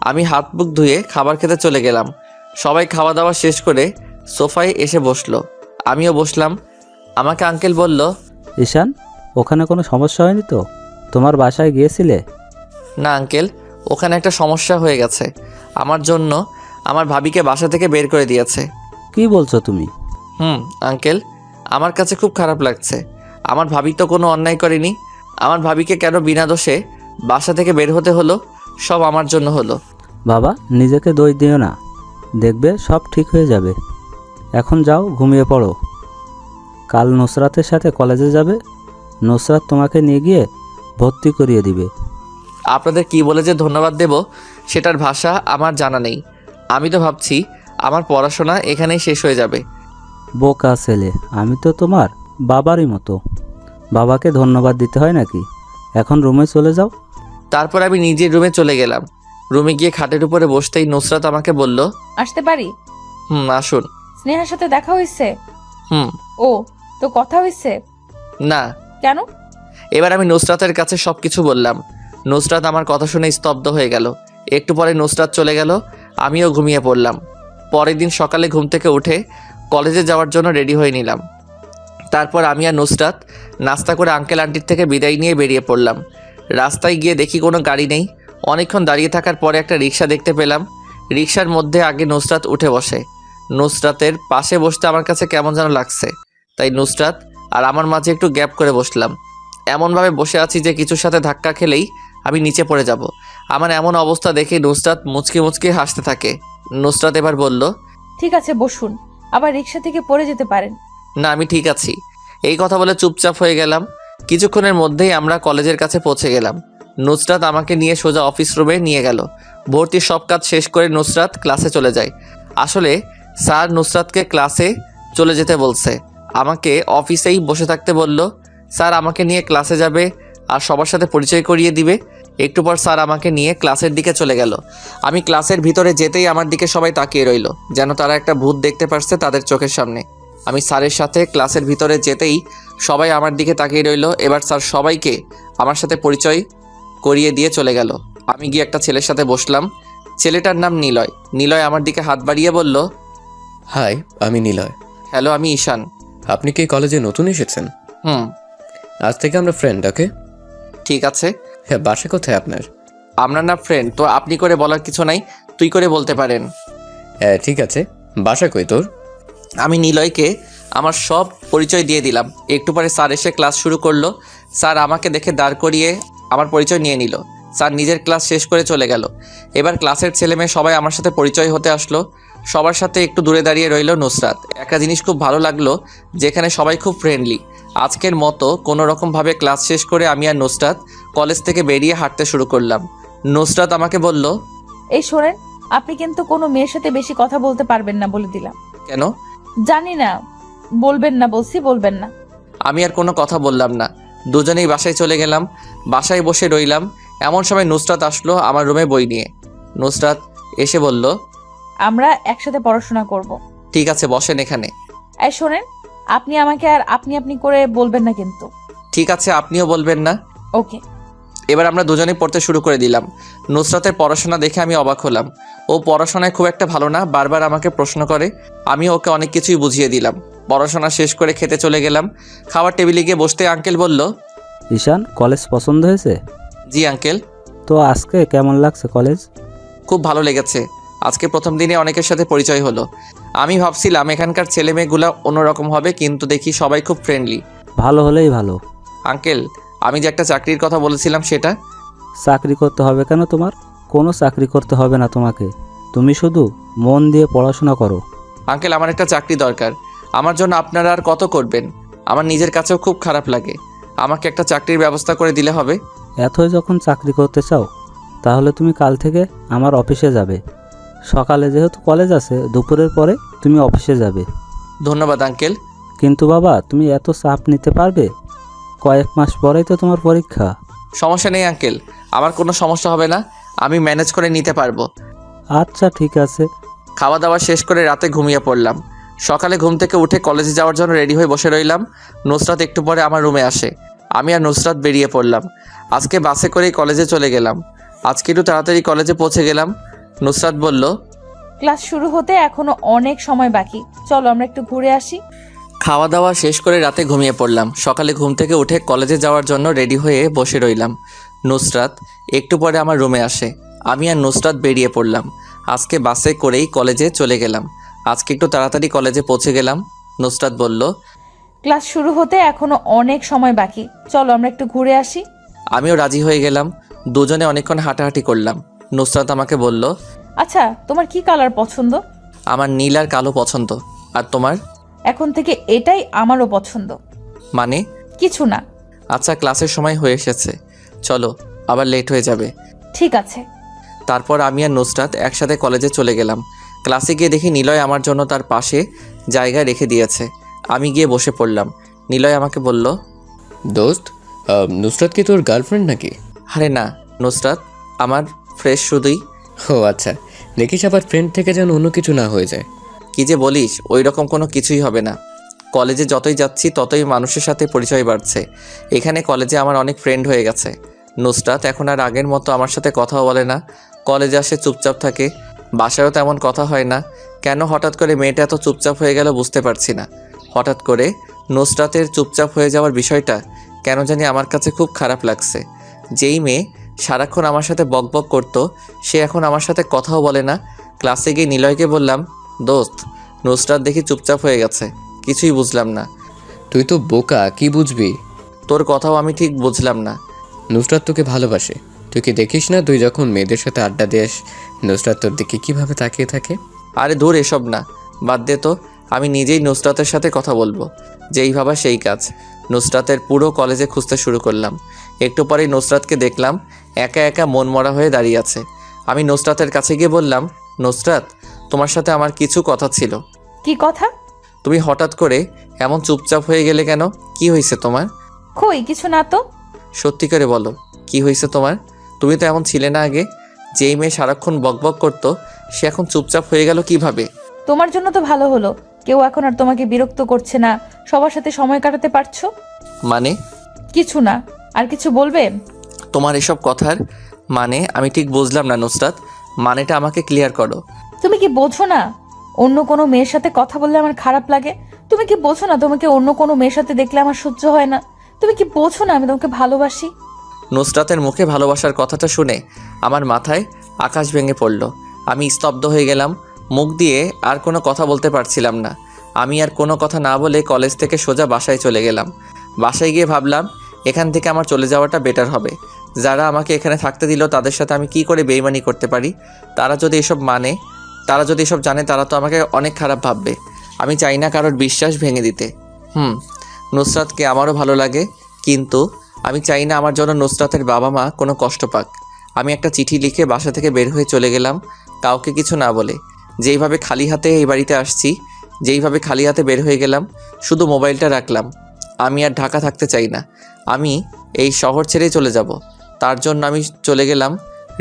[SPEAKER 1] আমি হাত মুখ ধুয়ে খাবার খেতে চলে গেলাম। সবাই খাওয়া দাওয়া শেষ করে সোফায় এসে বসলো, আমিও বসলাম। আমাকে আঙ্কেল বলল,
[SPEAKER 12] ঈশান, ওখানে কোনো সমস্যা হয়নি তো? তোমার বাসায় গিয়েছিলে?
[SPEAKER 1] না আঙ্কেল, ওখানে একটা সমস্যা হয়ে গেছে। আমার জন্য আমার ভাবিকে বাসা থেকে বের করে দিয়েছে।
[SPEAKER 12] কি বলছো তুমি?
[SPEAKER 1] আঙ্কেল, আমার কাছে খুব খারাপ লাগছে। আমার ভাবি তো কোনো অন্যায় করেনি। আমার ভাবিকে কেন বিনা দোষে বাসা থেকে বের হতে হলো? সব আমার জন্য হলো।
[SPEAKER 12] বাবা, নিজেকে দোষ দিও না, দেখবে সব ঠিক হয়ে যাবে। এখন যাও, ঘুমিয়ে পড়ো। কাল নুসরাতের সাথে কলেজে যাবে, নুসরাত তোমাকে নিয়ে গিয়ে ভর্তি করিয়ে দিবে।
[SPEAKER 1] আপনাদের কি বলে যে ধন্যবাদ দেব সেটার ভাষা আমার জানা নেই। আমি তো ভাবছি আমার পড়াশোনা এখানেই শেষ হয়ে যাবে।
[SPEAKER 12] বোকা ছেলে, আমি তো তোমার বাবারই মতো, বাবাকে ধন্যবাদ দিতে হয় নাকি? এখন রুমে চলে যাও।
[SPEAKER 1] তারপর আমি নিজের রুমে চলে গেলাম। রুমে গিয়ে খাটের উপরে বসতেই নুসরাত আমাকে বলল,
[SPEAKER 11] আসতে পারি?
[SPEAKER 1] আসুন।
[SPEAKER 11] স্নেহার সাথে দেখা হয়েছে?
[SPEAKER 1] হুম।
[SPEAKER 11] ও, তো কথা হয়েছে?
[SPEAKER 1] না।
[SPEAKER 11] কেন?
[SPEAKER 1] এবার আমি নুসরাতের কাছে সবকিছু বললাম। নুসরাত আমার কথা শুনে স্তব্ধ হয়ে গেল। একটু পরে নুসরাত চলে গেল, আমিও ঘুমিয়ে পড়লাম। পরের দিন সকালে ঘুম থেকে উঠে কলেজে যাওয়ার জন্য রেডি হয়ে নিলাম। তারপর আমি আর নুসরাত নাস্তা করে আঙ্কেল আন্টির থেকে বিদায় নিয়ে বেরিয়ে পড়লাম। রাস্তায় গিয়ে দেখি কোনো গাড়ি নেই। অনেকক্ষণ দাঁড়িয়ে থাকার পরে একটা রিক্সা দেখতে পেলাম। রিক্সার মধ্যে আগে নুসরাত উঠে বসে। নুসরাতের পাশে বসতে আমার কাছে কেমন যেন লাগছে, তাই নুসরাত আর আমার মাঝে একটু গ্যাপ করে বসলাম। এমনভাবে বসে আছি যে কিছুর সাথে ধাক্কা খেলেই আমি নিচে পড়ে যাব। আমার এমন অবস্থা দেখে নুসরাত মুচকি মুচকি হাসতে থাকে। নুসরাত এবার বলল,
[SPEAKER 11] ঠিক আছে, বসুন, আবার রিক্সা থেকে পড়ে যেতে পারেন।
[SPEAKER 1] না, আমি ঠিক আছি। এই কথা বলে চুপচাপ হয়ে গেলাম। কিছুক্ষণের মধ্যেই আমরা কলেজের কাছে পৌঁছে গেলাম। নুসরাত আমাকে নিয়ে সোজা অফিস রুমে নিয়ে গেল। ভর্তির সব কাজ শেষ করে নুসরাত ক্লাসে চলে যায়। আসলে স্যার নুসরাতকে ক্লাসে চলে যেতে বলছে, আমাকে অফিসেই বসে থাকতে বলল। স্যার আমাকে নিয়ে ক্লাসে যাবে আর সবার সাথে পরিচয় করিয়ে দিবে। একটু পর স্যার আমাকে নিয়ে ক্লাসের দিকে চলে গেল। আমি ক্লাসের ভিতরে যেতেই আমার দিকে সবাই তাকিয়ে রইল, যেন তারা একটা ভূত দেখতে পারছে তাদের চোখের সামনে। আমি স্যারের সাথে ক্লাসের ভিতরে যেতেই সবাই আমার দিকে তাকিয়ে রইল। এবার স্যার সবাইকে আমার সাথে পরিচয় করিয়ে দিয়ে চলে গেল। আমি গিয়ে একটা ছেলের সাথে বসলাম। ছেলেটার নাম নিলয়। নিলয় আমার দিকে হাত বাড়িয়ে বলল,
[SPEAKER 10] হাই, আমি নিলয়।
[SPEAKER 1] হ্যালো, আমি ঈশান।
[SPEAKER 10] আপনি কি কলেজে নতুন এসেছেন? আজ থেকে আমরা ফ্রেন্ড, ওকে?
[SPEAKER 1] ঠিক আছে।
[SPEAKER 10] হ্যাঁ, বাসা কোথায় আপনার?
[SPEAKER 1] আমরা না ফ্রেন্ড তো আপনি করে বলার কিছু নাই, তুই করে বলতে পারেন।
[SPEAKER 10] হ্যাঁ ঠিক আছে, বাসা কই তোর?
[SPEAKER 1] আমি নিলয়কে আমার সব পরিচয় দিয়ে দিলাম। একটু পরে স্যার এসে ক্লাস শুরু করলো। স্যার আমাকে দেখে দাঁড় করিয়ে আমার পরিচয় নিয়ে নিল। স্যার নিজের ক্লাস শেষ করে চলে গেল। এবার ক্লাসের ছেলেমেয়ে সবাই আমার সাথে পরিচয় হতে আসলো। সবার সাথে একটু দূরে দাঁড়িয়ে রইল নুসরাত। একটা জিনিস খুব ভালো লাগলো, যেখানে সবাই খুব ফ্রেন্ডলি। আজকের মতো কোনো রকমভাবে ক্লাস শেষ করে আমি আর নুসরাত কলেজ থেকে বেরিয়ে হাঁটতে শুরু করলাম। নুসরাত আমাকে বলল,
[SPEAKER 11] এই শোনেন, আপনি কিন্তু কোনো মেয়ের সাথে বেশি কথা বলতে পারবেন না বলে দিলাম।
[SPEAKER 1] কেন?
[SPEAKER 11] জানি না, বলবেন না বলছি, বলবেন না।
[SPEAKER 1] আমি আর কোনো কথা বললাম না। দুজনেই বাসায় চলে গেলাম। বাসায় বসে রইলাম। এমন সময় নুসরাত আসলো আমার রুমে বই নিয়ে। নুসরাত এসে বলল,
[SPEAKER 11] আমরা একসাথে পড়াশোনা করব।
[SPEAKER 1] ঠিক আছে, বসেন এখানে।
[SPEAKER 11] এই শোনেন, আপনি আমাকে আর আপনি আপনি করে বলবেন না কিন্তু।
[SPEAKER 1] ঠিক আছে, আপনিও বলবেন না।
[SPEAKER 11] ওকে।
[SPEAKER 1] এবার আমরা দুজনেই পড়তে শুরু করে দিলাম। নুসরাতের পড়াশোনা দেখে আমি অবাক হলাম। ও পড়াশোনায় খুব একটা ভালো না, বারবার আমাকে প্রশ্ন করে। আমি ওকে অনেক কিছুই বুঝিয়ে দিলাম। পড়াশোনা শেষ করে খেতে চলে গেলাম। খাবার টেবিলে গিয়ে বসতে আঙ্কেল বলল,
[SPEAKER 12] ঈশান, কলেজ পছন্দ হয়েছে?
[SPEAKER 1] জি আঙ্কেল।
[SPEAKER 12] তো আজকে কেমন লাগছে কলেজ?
[SPEAKER 1] খুব ভালো লেগেছে। আজকে প্রথম দিনে অনেকের সাথে পরিচয় হলো। আমি ভাবছিলাম এখানকার ছেলে মেয়েগুলো অন্যরকম হবে, কিন্তু দেখি সবাই খুব ফ্রেন্ডলি।
[SPEAKER 12] ভালো হলেই ভালো।
[SPEAKER 1] আঙ্কেল, আমি যে একটা চাকরির কথা বলেছিলাম সেটা?
[SPEAKER 12] চাকরি করতে হবে কেন তোমার? কোনো চাকরি করতে হবে না তোমাকে, তুমি শুধু মন দিয়ে পড়াশোনা করো।
[SPEAKER 1] আঙ্কেল, আমার একটা চাকরি দরকার। আমার জন্য আপনারা আর কত করবেন? আমার নিজের কাছেও খুব খারাপ লাগে। আমাকে একটা চাকরির ব্যবস্থা করে দিলে হবে।
[SPEAKER 12] এতই যখন চাকরি করতে চাও, তাহলে তুমি কাল থেকে আমার অফিসে যাবে। সকালে যেহেতু কলেজ আছে, দুপুরের পরে তুমি অফিসে যাবে।
[SPEAKER 1] ধন্যবাদ আঙ্কেল।
[SPEAKER 12] কিন্তু বাবা, তুমি এত চাপ নিতে পারবে? কয়েক মাস পরেই তো তোমার পরীক্ষা।
[SPEAKER 1] সমস্যা নেই আঙ্কেল, আমার কোনো সমস্যা হবে না, আমি ম্যানেজ করে নিতে পারবো।
[SPEAKER 12] আচ্ছা ঠিক আছে।
[SPEAKER 1] খাওয়া দাওয়া শেষ করে রাতে ঘুমিয়ে পড়লাম। সকালে ঘুম থেকে উঠে কলেজে যাওয়ার জন্য রেডি হয়ে বসে রইলাম। নুসরাত একটু পরে আমার রুমে আসে। আমি আর নুসরাত বেরিয়ে পড়লাম। আজকে বাসে করেই কলেজে চলে গেলাম। আজকে একটু তাড়াতাড়ি কলেজে পৌঁছে গেলাম। নুসরাত বলল,
[SPEAKER 11] ক্লাস শুরু হতে এখনো অনেক সময় বাকি, চলো আমরা একটু ঘুরে আসি।
[SPEAKER 1] খাওয়া দাওয়া শেষ করে রাতে ঘুমিয়ে পড়লাম। সকালে ঘুম থেকে উঠে কলেজে যাওয়ার জন্য রেডি হয়ে বসে রইলাম। নুসরাত একটু পরে আমার রুমে আসে। আমি আর নুসরাত বেরিয়ে পড়লাম। আজকে বাসে করেই কলেজে চলে গেলাম। আজকে একটু তাড়াতাড়ি কলেজে পৌঁছে গেলাম। নুসরাত বলল,
[SPEAKER 11] ক্লাস শুরু হতে এখনো অনেক সময় বাকি, চলো আমরা একটু ঘুরে আসি।
[SPEAKER 1] আমিও রাজি হয়ে গেলাম। দুজনে অনেকক্ষণ হাঁটাহাঁটি করলাম। নুসরাত আমাকে বলল,
[SPEAKER 11] আচ্ছা তোমার কি কালার পছন্দ?
[SPEAKER 1] আমার নীল আর কালো পছন্দ। আর তোমার?
[SPEAKER 11] এখন থেকে এটাই আমারও পছন্দ।
[SPEAKER 1] মানে?
[SPEAKER 11] কিছু না।
[SPEAKER 1] আচ্ছা, ক্লাসের সময় হয়ে এসেছে, চলো, আবার লেট হয়ে যাবে।
[SPEAKER 11] ঠিক আছে।
[SPEAKER 1] তারপর আমি আর নুসরাত একসাথে কলেজে চলে গেলাম। ক্লাসে গিয়ে দেখি নিলয় আমার জন্য তার পাশে জায়গা রেখে দিয়েছে। আমি গিয়ে বসে পড়লাম। নিলয় আমাকে বলল,
[SPEAKER 10] দোস্ত, নুসরাত কি তোর গার্লফ্রেন্ড নাকি?
[SPEAKER 1] আরে না নুসরাত, আমার ফ্রেশ শুধুই।
[SPEAKER 10] ও আচ্ছা, দেখিস আবার ফ্রেন্ড থেকে যেন অন্য কিছু না হয়ে যায়।
[SPEAKER 1] কি যে বলিস, ওই রকম কোনো কিছুই হবে না। কলেজে যতই যাচ্ছি ততই মানুষের সাথে পরিচয় বাড়ছে। এখানে কলেজে আমার অনেক ফ্রেন্ড হয়ে গেছে। নুসরাত এখন আর আগের মতো আমার সাথে কথাও বলে না। কলেজে আসে চুপচাপ থাকে, বাসায়ও তেমন কথা হয় না। কেন হঠাৎ করে মেয়েটা এত চুপচাপ হয়ে গেল বুঝতে পারছি না। হঠাৎ করে নুসরাতের চুপচাপ হয়ে যাওয়ার বিষয়টা কেন জানি আমার কাছে খুব খারাপ লাগছে। যেই মেয়ে সারাক্ষণ আমার সাথে বকবক করতো, সে এখন আমার সাথে কথাও বলে না। ক্লাসে গিয়ে নিলয়কে বললাম, দোস্ত, নুসরাত দেখি চুপচাপ হয়ে গেছে। কিছুই বুঝলাম না।
[SPEAKER 10] তুই তো বোকা, কি বুঝবি?
[SPEAKER 1] তোর কথাও আমি ঠিক বুঝলাম না।
[SPEAKER 10] নুসরাত তোকে ভালোবাসে। তুই কি দেখিস না, তুই যখন মেয়েদের সাথে আড্ডা দিস, নুসরাত তোর দিকে কিভাবে তাকিয়ে থাকে?
[SPEAKER 1] আরে দূর, এসব না, বাদ দে তো। আমি নিজেই নুসরাতের সাথে কথা বলবো। যেই ভাবা সেই কাজ। নুসরাতের পুরো কলেজে খুঁজতে শুরু করলাম। একটু পরেই নুসরাতকে দেখলাম একা একা মন মরা হয়ে দাঁড়িয়ে আছে। আমি নুসরাতের কাছে গিয়ে বললাম, নুসরাত, তোমার সাথে আমার কিছু কথা ছিল।
[SPEAKER 11] কি কথা?
[SPEAKER 1] তুমি হঠাৎ করে এমন চুপচাপ হয়ে গেলে কেন? কি হয়েছে তোমার?
[SPEAKER 11] কই কিছু না তো।
[SPEAKER 1] সত্যি করে বলো, কি হয়েছে তোমার? তুমি তো এমন ছিলে না আগে। যেই মেয়ে সারাক্ষণ বকবক করতো, সে এখন চুপচাপ হয়ে গেল কিভাবে?
[SPEAKER 11] তোমার জন্য তো ভালো হলো, কেউ এখন আর তোমাকে বিরক্ত করছে না, সবার সাথে সময় কাটাতে পারছো।
[SPEAKER 1] মানে?
[SPEAKER 11] কিছু না। আর কিছু বলবে?
[SPEAKER 1] তোমার এসব কথার মানে আমি ঠিক বুঝলাম না নুসরাত। মানেটা আমাকে ক্লিয়ার করো।
[SPEAKER 11] তুমি কি বোঝো না অন্য কোনো মেয়ের সাথে কথা বললে আমার খারাপ লাগে? তুমি কি বোঝো না তোমাকে অন্য কোনো মেয়ের সাথে দেখলে আমার সহ্য হয় না? তুমি কি বোঝো না আমি তোমাকে ভালোবাসি?
[SPEAKER 1] নুসরাতের মুখে ভালোবাসার কথাটা শুনে আমার মাথায় আকাশ ভেঙে পড়ল। আমি স্তব্ধ হয়ে গেলাম। মুখ দিয়ে আর কোনো কথা বলতে পারছিলাম না। আমি আর কোনো কথা না বলে কলেজ থেকে সোজা বাসায় চলে গেলাম। বাসায় গিয়ে ভাবলাম, এখান থেকে আমার চলে যাওয়াটা বেটার হবে। যারা আমাকে এখানে থাকতে দিল তাদের সাথে আমি কি করে বেইমানি করতে পারি? তারা যদি এসব জানে তারা তো আমাকে অনেক খারাপ ভাববে। আমি চাই না কারোর বিশ্বাস ভেঙে দিতে। নুসরাতকে আমারও ভালো লাগে, কিন্তু আমি চাই না আমার জন্য নুসরাতের বাবা মা কোনো কষ্ট পাক। আমি একটা চিঠি লিখে বাসা থেকে বের হয়ে চলে গেলাম, কাউকে কিছু না বলে। যেইভাবে খালি হাতে এই বাড়িতে আসছি, যেইভাবে খালি হাতে বের হয়ে গেলাম, শুধু মোবাইলটা রাখলাম। আমি আর ঢাকা থাকতে চাই না। আমি এই শহর ছেড়েই চলে যাব। তার জন্য আমি চলে গেলাম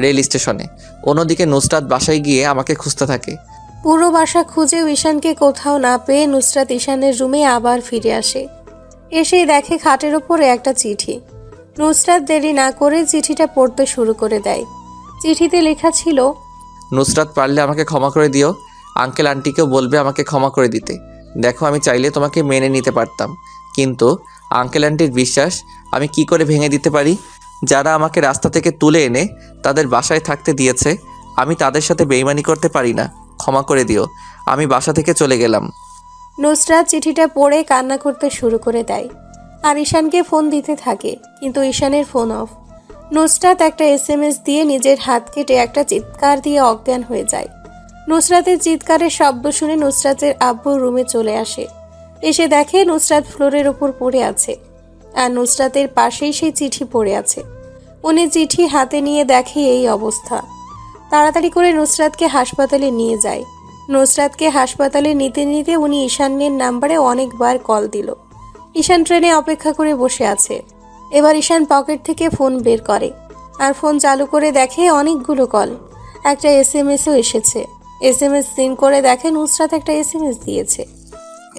[SPEAKER 1] রেল স্টেশনে। অন্যদিকে নুসরাত বাসায় গিয়ে আমাকে খুঁজতে থাকে।
[SPEAKER 8] পুরো বাসা খুঁজেও ঈশানকে কোথাও না পেয়ে নুসরাত ঈশানের রুমে আবার ফিরে আসে। এসেই দেখে খাটের ওপরে একটা চিঠি। নুসরাত দেরি না করে চিঠিটা পড়তে শুরু করে দেয়। চিঠিতে লেখা ছিল,
[SPEAKER 1] নুসরাত, পারলে আমাকে ক্ষমা করে দিও। আঙ্কেল আন্টিকেও বলবে আমাকে ক্ষমা করে দিতে। দেখো, আমি চাইলে তোমাকে মেনে নিতে পারতাম, কিন্তু আঙ্কেল আন্টির বিশ্বাস আমি কি করে ভেঙে দিতে পারি? যারা আমাকে রাস্তা থেকে তুলে এনে তাদের বাসায় থাকতে দিয়েছে, আমি তাদের সাথে বেইমানি করতে পারি না। ক্ষমা করে দিও। আমি বাসা থেকে চলে গেলাম।
[SPEAKER 8] নুসরাত চিঠিটা পড়ে কান্না করতে শুরু করে দেয় আর ঈশানকে ফোন দিতে থাকে, কিন্তু ঈশানের ফোন অফ। নুসরাত একটা SMS দিয়ে নিজের হাত কেটে একটা চিৎকার দিয়ে অজ্ঞান হয়ে যায়। নুসরাতের চিৎকারের শব্দ শুনে নুসরাতের আব্বু রুমে চলে আসে। এসে দেখে নুসরাত ফ্লোরের উপর পড়ে আছে আর নুসরাতের পাশেই সেই চিঠি পড়ে আছে। উনি চিঠি হাতে নিয়ে দেখে এই অবস্থা। তাড়াতাড়ি করে নুসরাতকে হাসপাতালে নিয়ে যায়। নুসরাতকে হাসপাতালে নিতে নিতে উনি ঈশানের নাম্বারে অনেকবার কল দিল। ঈশান ট্রেনে অপেক্ষা করে বসে আছে। এবার ঈশান পকেট থেকে ফোন বের করে আর ফোন চালু করে দেখে অনেকগুলো কল। একটা এসএমএসও এসেছে। এসএমএস সিন করে দেখে নুসরাত একটা এসএমএস দিয়েছে।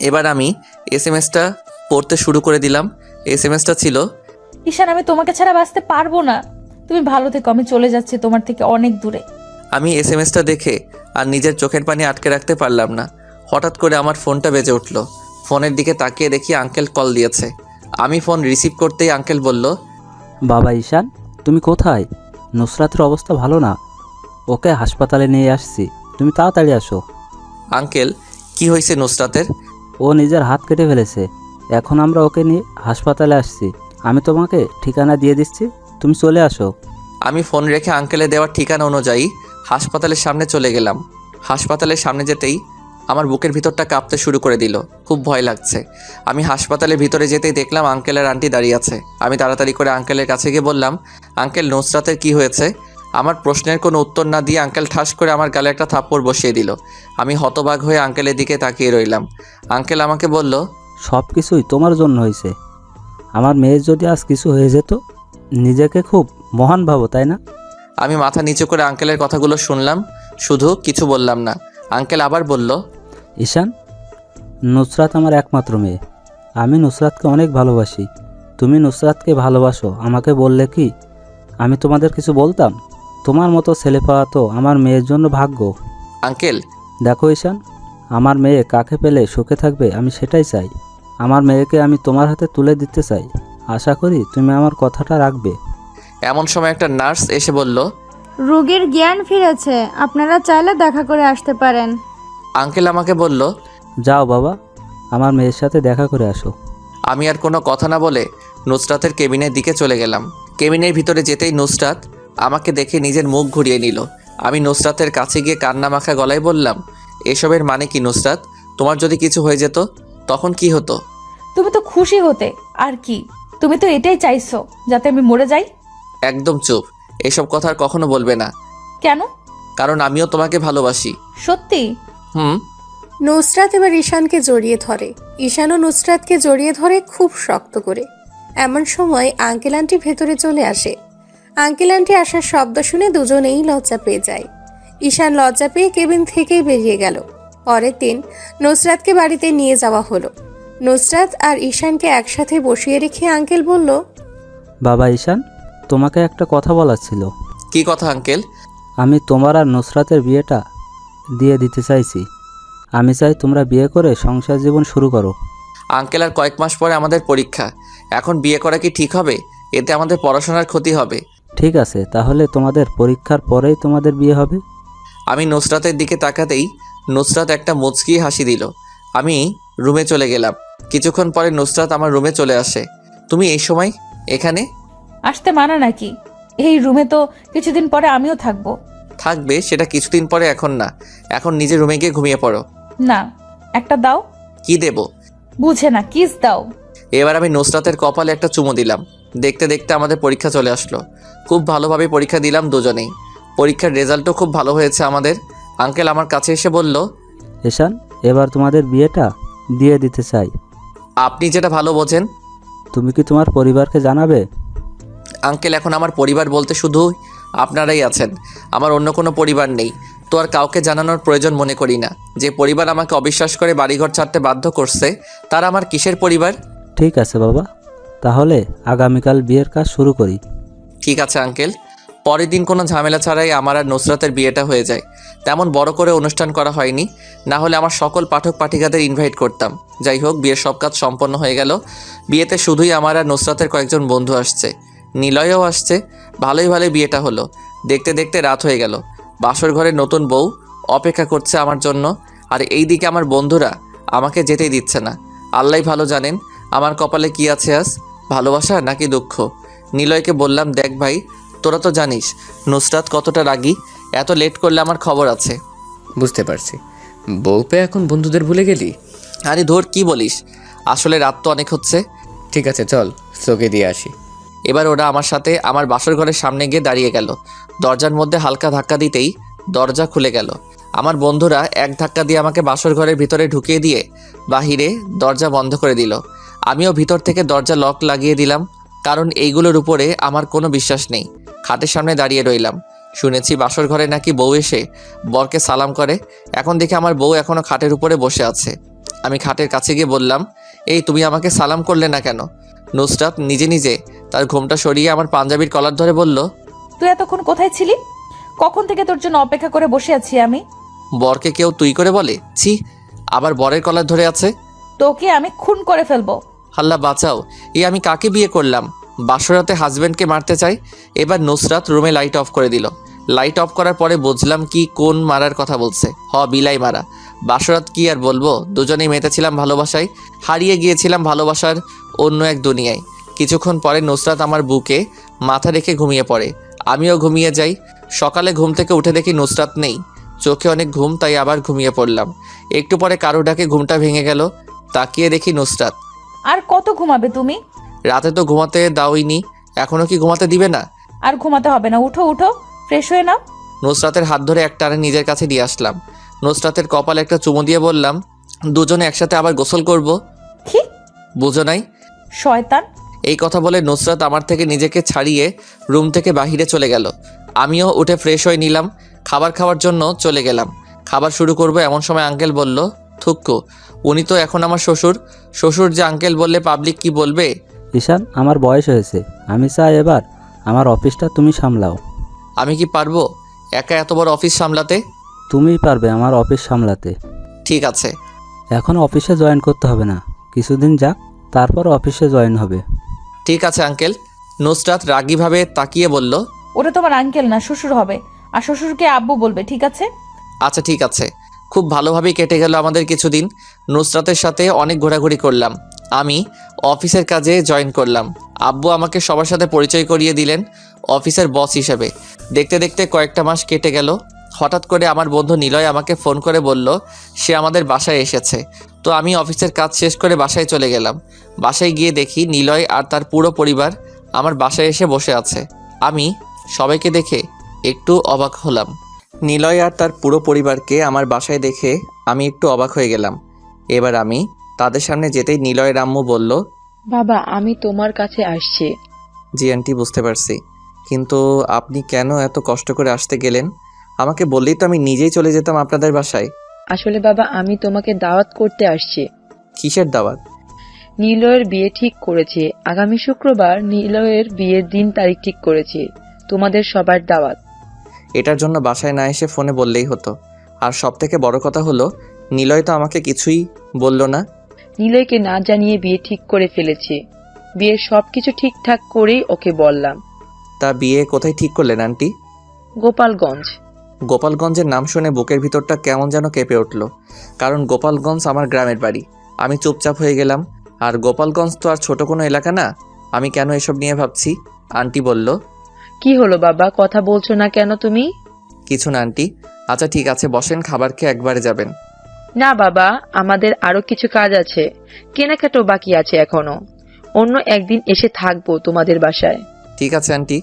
[SPEAKER 1] এবার আমি এসএমএসটা পড়তে শুরু করে দিলাম। এসএমএসটা ছিল,
[SPEAKER 11] ঈশান, আমি তোমাকে ছাড়া বাঁচতে পারবো না। তুমি ভালো থেকো, আমি চলে যাচ্ছি তোমার থেকে অনেক দূরে।
[SPEAKER 1] আমি এসএমএসটা দেখে আর নিজের চোখের পানি আটকে রাখতে পারলাম না। হঠাৎ করে আমার ফোনটা বেজে উঠল। ফোনের দিকে তাকিয়ে দেখি আঙ্কেল কল দিয়েছে। আমি ফোন রিসিভ করতেই আঙ্কেল বলল,
[SPEAKER 12] বাবা ঈশান, তুমি কোথায়? নুসরাতের অবস্থা ভালো না, ওকে হাসপাতালে নিয়ে আসছি, তুমি তাড়াতাড়ি আসো।
[SPEAKER 1] আঙ্কেল, কি হয়েছে নুসরাতের?
[SPEAKER 12] ও নিজের হাত কেটে ফেলেছে, এখন আমরা ওকে নিয়ে হাসপাতালে আসছি। আমি তোমাকে ঠিকানা দিয়ে দিচ্ছি, তুমি চলে আসো।
[SPEAKER 1] আমি ফোন রেখে আঙ্কেলে দেওয়ার ঠিকানা অনুযায়ী হাসপাতালের সামনে চলে গেলাম। হাসপাতালের সামনে যেতেই আমার বুকের ভিতরটা কাঁপতে শুরু করে দিল। খুব ভয় লাগছে। আমি হাসপাতালের ভিতরে যেতেই দেখলাম আঙ্কেলের আন্টি দাঁড়িয়ে আছে। আমি তাড়াতাড়ি করে আঙ্কেলের কাছে গিয়ে বললাম, আঙ্কেল, নুসরাতের কি হয়েছে? আমার প্রশ্নের কোনো উত্তর না দিয়ে আঙ্কেল ঠাস করে আমার গালে একটা থাপ্পড় বসিয়ে দিল। আমি হতবাক হয়ে আঙ্কেলের দিকে তাকিয়ে রইলাম। আঙ্কেল আমাকে বলল,
[SPEAKER 12] সব কিছুই তোমার জন্য হয়েছে। আমার মেয়ের যদি আজ কিছু হয়ে যেত, নিজেকে খুব মহান ভাবো, তাই না?
[SPEAKER 1] আমি মাথা নিচু করে আঙ্কেলের কথাগুলো শুনলাম, শুধু কিছু বললাম না। আঙ্কেল আবার বলল,
[SPEAKER 12] ঈশান, নুসরাত আমার একমাত্র মেয়ে। আমি নুসরাতকে অনেক ভালোবাসি। তুমি নুসরাতকে ভালোবাসো, আমাকে বললে কি আমি তোমাদের কিছু বলতাম? তোমার মতো ছেলে পাওয়া তো আমার মেয়ের জন্য ভাগ্য।
[SPEAKER 1] আঙ্কেল,
[SPEAKER 12] দেখো ঈশান, আমার মেয়ে কাকে পেলে সুখে থাকবে আমি সেটাই চাই। আমার মেয়েকে আমি তোমার হাতে তুলে দিতে চাই। আশা করি তুমি আমার কথাটা রাখবে।
[SPEAKER 1] এমন সময় একটা নার্স এসে বলল,
[SPEAKER 6] রোগীর জ্ঞান ফিরেছে, আপনারা চাইলে দেখা করে আসতে পারেন।
[SPEAKER 1] আঙ্কেল আমাকে বলল,
[SPEAKER 12] যাও বাবা, আমার মেয়ের সাথে দেখা করে আসো।
[SPEAKER 1] আমি আর কোনো কথা না বলে নুসরাতের কেবিনের দিকে চলে গেলাম। কেবিনের ভিতরে যেতেই নুসরাত আমাকে দেখে নিজের মুখ ঘুরিয়ে নিল। আমি নুসরাতের কাছে গিয়ে কান্না মাখা গলায় বললাম, এসবের মানে কি নুসরাত? তোমার যদি কিছু হয়ে যেত তখন কি হতো?
[SPEAKER 11] তুমি তো খুশি হতে, আর কি? তুমি তো এটাই চাইছো, যাতে আমি মরে যাই।
[SPEAKER 1] একদম চুপ, এসব কথা আর কখনো বলবে না।
[SPEAKER 11] কেন?
[SPEAKER 1] কারণ আমিও তোমাকে ভালোবাসি।
[SPEAKER 11] সত্যি?
[SPEAKER 1] হুম।
[SPEAKER 8] নুসরাত এবার ঈশানকে জড়িয়ে ধরে। ঈশানও নুসরাতকে জড়িয়ে ধরে খুব শক্ত করে। এমন সময় আঙ্কেল আন্টি ভেতরে চলে আসে। আঙ্কেল আন্টি আসার শব্দ শুনে দুজনেই লজ্জা পেয়ে যায়। ঈশান লজ্জা পেয়ে কেবিন থেকেই বেরিয়ে গেল। পরের দিন নুসরাতকে বাড়িতে নিয়ে যাওয়া হলো। নুসরাত আর ঈশানকে একসাথে বসিয়ে রেখে আঙ্কেল বলল,
[SPEAKER 12] বাবা ঈশান, তোমাকে একটা কথা বলার ছিল।
[SPEAKER 1] কি কথা আঙ্কেল?
[SPEAKER 12] আমি তোমার আর নুসরাতের বিয়েটা দিয়ে দিতে চাইছি। আমি চাই তোমরা বিয়ে করে সংসার জীবন শুরু করো।
[SPEAKER 1] আঙ্কেল, আর কয়েক মাস পরে আমাদের পরীক্ষা। এখন বিয়ে করা কি ঠিক হবে? এতে আমাদের পড়াশোনার ক্ষতি হবে।
[SPEAKER 12] ঠিক আছে, তাহলে তোমাদের পরীক্ষার পরেই তোমাদের বিয়ে হবে।
[SPEAKER 1] আমি নুসরাতের দিকে তাকাতেই নুসরাত একটা মুচকি হাসি দিল। আমি রুমে চলে গেলাম। কিছুক্ষণ পরে নুসরাত আমার রুমে চলে আসে। তুমি এই সময় এখানে?
[SPEAKER 11] আসতে মানা নাকি? এই রুমে তো কিছুদিন পরে আমিও থাকবো।
[SPEAKER 1] থাকবে সেটা কিছুদিন পরে, এখন না। এখন নিজের রুমে গিয়ে ঘুমিয়ে পড়ো।
[SPEAKER 11] না, একটা দাও।
[SPEAKER 1] কি দেব?
[SPEAKER 11] বুঝে না, কিস দাও।
[SPEAKER 1] এবার আমি নুসরাতের কপালে একটা চুমু দিলাম। দেখতে দেখতে আমাদের পরীক্ষা চলে আসলো। খুব ভালোভাবে পরীক্ষা দিলাম দুজনেই। পরীক্ষার রেজাল্টও খুব ভালো হয়েছে আমাদের। আঙ্কেল আমার কাছে এসে বলল,
[SPEAKER 12] ঈশান, এবার তোমাদের বিয়েটা দিয়ে দিতে চাই।
[SPEAKER 1] আপনি যেটা ভালো বোঝেন।
[SPEAKER 12] তুমি কি তোমার পরিবারকে জানাবে?
[SPEAKER 1] আঙ্কেল, এখন আমার পরিবার বলতে শুধু আপনারাই আছেন। আমার অন্য কোনো পরিবার নেই। তো আর কাউকে জানানোর প্রয়োজন মনে করি না। যে পরিবার আমাকে অবিশ্বাস করে বাড়িঘর ছাড়তে বাধ্য করছে, তারা আমার কিসের পরিবার?
[SPEAKER 12] ঠিক আছে বাবা, তাহলে আগামীকাল বিয়ের কাজ শুরু করি।
[SPEAKER 1] ঠিক আছে আঙ্কেল। পরের দিন কোনো ঝামেলা ছাড়াই আমার আর নুসরাতের বিয়েটা হয়ে যায়। তেমন বড় করে অনুষ্ঠান করা হয়নি, না হলে আমার সকল পাঠক পাঠিকাদের ইনভাইট করতাম। যাই হোক, বিয়ের সব কাজ সম্পন্ন হয়ে গেল। বিয়েতে শুধুই আমার আর নুসরাতের কয়েকজন বন্ধু আসছে, নিলয়ও আসছে। ভালোই ভালোই বিয়েটা হলো। দেখতে দেখতে রাত হয়ে গেল। বাসর ঘরের নতুন বউ অপেক্ষা করছে আমার জন্য, আর এই দিকে আমার বন্ধুরা আমাকে যেতেই দিচ্ছে না। আল্লাহই ভালো জানেন আমার কপালে কি আছে আজ, ভালোবাসা নাকি দুঃখ। নিলয়কে বললাম, দেখ ভাই, তোরা তো জানিস নুসরাত কতটা রাগী। এত লেট করলে আমার খবর আছে।
[SPEAKER 10] বুঝতে পারছি, বউ পেয়ে এখন বন্ধুদের ভুলে গেলি?
[SPEAKER 1] আরে ধর, কি বলিস? আসলে রাত তো অনেক হচ্ছে।
[SPEAKER 10] ঠিক আছে, চল তোকে দিয়ে আসি।
[SPEAKER 1] এবার ওরা আমার সাথে আমার বাসর ঘরের সামনে গিয়ে দাঁড়িয়ে গেল। দরজার মধ্যে হালকা ধাক্কা দিতেই দরজা খুলে গেল। আমার বন্ধুরা এক ধাক্কা দিয়ে আমাকে বাসর ঘরের ভিতরে ঢুকিয়ে দিয়ে বাহিরে দরজা বন্ধ করে দিল। আমিও ভিতর থেকে দরজা লক লাগিয়ে দিলাম, কারণ এইগুলোর উপরে আমার কোনো বিশ্বাস নেই। খাটের সামনে দাঁড়িয়ে রইলাম। শুনেছি বাসর ঘরে নাকি বউ এসে বরকে সালাম করে। এখন দেখি আমার বউ এখনও খাটের উপরে বসে আছে। আমি খাটের কাছে গিয়ে বললাম, এই তুমি আমাকে সালাম করলে না কেন? নুসরাত নিজে নিজে তার ঘোমটা সরিয়ে আমার পাঞ্জাবির কলার ধরে বলল,
[SPEAKER 11] তুই এতক্ষণ কোথায় ছিলি? কখন থেকে তোর জন্য অপেক্ষা করে বসে আছি আমি।
[SPEAKER 1] বরকে কেউ তুই করে বলে? ছি, আবার বরের কলার ধরে আছে।
[SPEAKER 11] তোকে আমি খুন করে ফেলবো।
[SPEAKER 1] আল্লাহ বাঁচাও, আমি কাকে বিয়ে করলাম? বাসরাতে হাজব্যান্ডকে মারতে চাই। এবার নুসরাত রুমে লাইট অফ করে দিল। লাইট অফ করার পরে বুঝলাম কি কোন মারার কথা বলছে। বিলাই মারা। বাসরাত কি আর বলবো, দুজনেই মেতেছিলাম ভালোবাসায়, হারিয়ে গিয়েছিলাম ভালোবাসার অন্য এক দুনিয়ায়। কিছুক্ষণ পরে নুসরাত আমার বুকে মাথা রেখে ঘুমিয়ে পড়ে। আমিও ঘুমিয়ে যাই। সকালে ঘুম থেকে উঠে দেখি নুসরাত নেই। চোখে অনেক ঘুম, তাই আবার ঘুমিয়ে পড়লাম। একটু পরে কারো ডাকে ঘুমটা ভেঙে গেল। তাকিয়ে দেখি নুসরাত।
[SPEAKER 11] আর কত ঘুমাবে তুমি?
[SPEAKER 1] রাতে তো ঘুমাতে দাওইনি, এখনো কি ঘুমাতে দিবে না?
[SPEAKER 11] আর ঘুমাতে হবে না, উঠো উঠো, ফ্রেশ হয়ে নাও।
[SPEAKER 1] নুসরাতের হাত ধরে একটানে নিজের কাছে নিয়ে আসলাম। নুসরাতের কপালে একটা চুমু দিয়ে বললাম, দুজনে একসাথে আবার গোসল করব।
[SPEAKER 11] কি
[SPEAKER 1] বুঝো নাই?
[SPEAKER 11] শয়তান!
[SPEAKER 1] এই কথা বলে নুসরাত আমার থেকে নিজেকে ছাড়িয়ে রুম থেকে বাহিরে চলে গেল। আমিও উঠে ফ্রেশ হয়ে নিলাম। খাবার খাওয়ার জন্য চলে গেলাম। খাবার শুরু করব এমন সময় আঙ্কেল বলল, থুক্কু, উনি তো এখন আমার শ্বশুর। শ্বশুর যে আঙ্কেল বললে পাবলিক কি বলবে?
[SPEAKER 12] ঈশান, আমার বয়স হয়েছে, আমি চাই এবার আমার অফিসটা তুমি সামলাও।
[SPEAKER 1] আমি কি পারবো একা এত বড় অফিস সামলাতে?
[SPEAKER 12] তুমিই পারবে আমার অফিস সামলাতে।
[SPEAKER 1] ঠিক আছে।
[SPEAKER 12] এখন অফিসে জয়েন করতে হবে না, কিছুদিন যাক, তারপর অফিসে জয়েন হবে।
[SPEAKER 1] ঠিক আছে আঙ্কেল। নুসরাত রাগীভাবে তাকিয়ে বলল,
[SPEAKER 11] ওটা তোমার আঙ্কেল না, শ্বশুর হবে। আর শ্বশুরকে আব্বু বলবে, ঠিক আছে?
[SPEAKER 1] আচ্ছা ঠিক আছে। খুব ভালোভাবেই কেটে গেল আমাদের কিছুদিন। নুসরাতের সাথে অনেক ঘোরাঘুরি করলাম। আমি অফিসের কাজে জয়েন করলাম। আব্বু আমাকে সবার সাথে পরিচয় করিয়ে দিলেন অফিসের বস হিসেবে। দেখতে দেখতে কয়েকটা মাস কেটে গেল। হঠাৎ করে আমার বন্ধু নিলয় আমাকে ফোন করে বলল সে আমাদের বাসায় এসেছে। তো আমি অফিসের কাজ শেষ করে বাসায় চলে গেলাম। বাসায় গিয়ে দেখি নিলয় আর তার পুরো পরিবার আমার বাসায় এসে বসে আছে। আমি সবাইকে দেখে একটু অবাক হলাম। নিলয় আর তার পুরো পরিবারকে আমার বাসায় দেখে আমি একটু অবাক হয়ে গেলাম। এবার আমি তাদের সামনে যেতেই নিলয়ের আম্মু বলল,
[SPEAKER 4] বাবা, আমি তোমার কাছে আসছি।
[SPEAKER 1] জি আন্টি, বুঝতে পারছি, কিন্তু আপনি কেন এত কষ্ট করে আসতে গেলেন? আমাকে বললেই তো আমি নিজেই চলে যেতাম আপনাদের বাসায়।
[SPEAKER 4] আসলে বাবা, আমি তোমাকে দাওয়াত করতে আসছি।
[SPEAKER 1] কিসের দাওয়াত?
[SPEAKER 4] নিলয়ের বিয়ে ঠিক করেছে। আগামী শুক্রবার নিলয়ের বিয়ের দিন তারিখ ঠিক করেছে। তোমাদের সবার দাওয়াত।
[SPEAKER 1] এটার জন্য বাসায় না এসে ফোনে বললেই হতো। আর সব থেকে বড় কথা হলো নিলয় তো আমাকে কিছুই বলল না।
[SPEAKER 4] নিলয়কে না জানিয়ে বিয়ে ঠিক করে ফেলেছে। বিয়ের সবকিছু ঠিকঠাক করেই ওকে বললাম।
[SPEAKER 1] তা বিয়ে কোথায় ঠিক করলেন আন্টি?
[SPEAKER 4] গোপালগঞ্জ।
[SPEAKER 1] গোপালগঞ্জের নাম শুনে বুকের ভিতরটা কেমন যেন কেঁপে উঠল, কারণ গোপালগঞ্জ আমার গ্রামের বাড়ি। আমি চুপচাপ হয়ে গেলাম। আর গোপালগঞ্জ তো আর ছোট কোনো এলাকা না। আমি কেন এসব নিয়ে ভাবছি? আন্টি বলল,
[SPEAKER 4] কি হলো বাবা, কথা বলছো না কেন তুমি?
[SPEAKER 1] কিছু না আন্টি। আচ্ছা ঠিক আছে, বসেন, খাবার খেয়ে একবারে যাবেন।
[SPEAKER 4] না বাবা, আমাদের আরো কিছু কাজ আছে, কেনাকাটাও বাকি আছে এখনো। অন্য একদিন এসে থাকবো তোমাদের বাসায়।
[SPEAKER 1] ঠিক আছে আন্টি।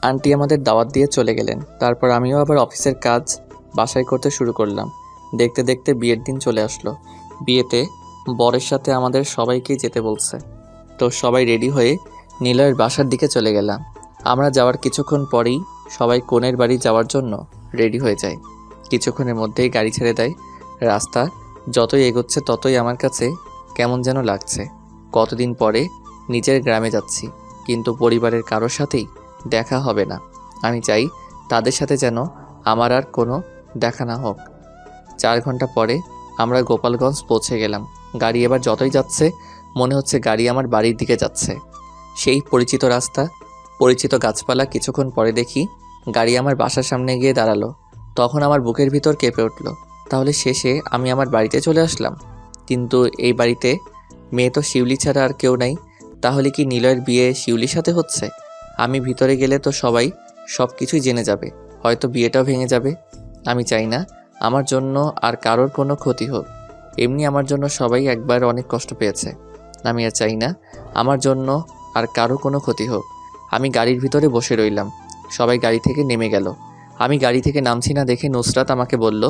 [SPEAKER 1] আন্টি আমাদের দাওয়াত দিয়ে চলে গেলেন। তারপর আমিও আবার অফিসের কাজ বাসায় করতে শুরু করলাম। দেখতে দেখতে বিয়ের দিন চলে আসলো। বিয়েতে বরের সাথে আমাদের সবাইকেই যেতে বলছে। তো সবাই রেডি হয়ে নিলয়ের বাসার দিকে চলে গেলাম। আমরা যাওয়ার কিছুক্ষণ পরেই সবাই কনের বাড়ি যাওয়ার জন্য রেডি হয়ে যায়। কিছুক্ষণের মধ্যেই গাড়ি ছেড়ে দেয়। রাস্তা যতই এগোচ্ছে ততই আমার কাছে কেমন যেন লাগছে। কতদিন পরে নিজের গ্রামে যাচ্ছি, কিন্তু পরিবারের কারোর সাথেই দেখা হবে না। আমি চাই তাদের সাথে যেন আমার আর কোনো দেখা না হোক। 4 ঘন্টা পরে আমরা গোপালগঞ্জ পৌঁছে গেলাম। গাড়ি এবার যতই যাচ্ছে মনে হচ্ছে গাড়ি আমার বাড়ির দিকে যাচ্ছে। সেই পরিচিত রাস্তা, পরিচিত গাছপালা। কিছুক্ষণ পরে দেখি গাড়ি আমার বাসার সামনে গিয়ে দাঁড়ালো। তখন আমার বুকের ভিতর কেঁপে উঠল। তাহলে শেষে আমি আমার বাড়িতে চলে আসলাম। কিন্তু এই বাড়িতে মেয়ে তো শিউলি ছাড়া আর কেউ নাই। তাহলে কি নিলয়ের বিয়ে শিউলির সাথে হচ্ছে? আমি ভিতরে গেলে তো সবাই সব কিছুই জেনে যাবে, হয়তো বিয়েটাও ভেঙে যাবে। আমি চাই না আমার জন্য আর কারোর কোনো ক্ষতি হোক। এমনি আমার জন্য সবাই একবার অনেক কষ্ট পেয়েছে। আমি আর চাই না আমার জন্য আর কারো কোনো ক্ষতি হোক। আমি গাড়ির ভিতরে বসে রইলাম। সবাই গাড়ি থেকে নেমে গেল। আমি গাড়ি থেকে নামছি না দেখে নুসরাত আমাকে বলল,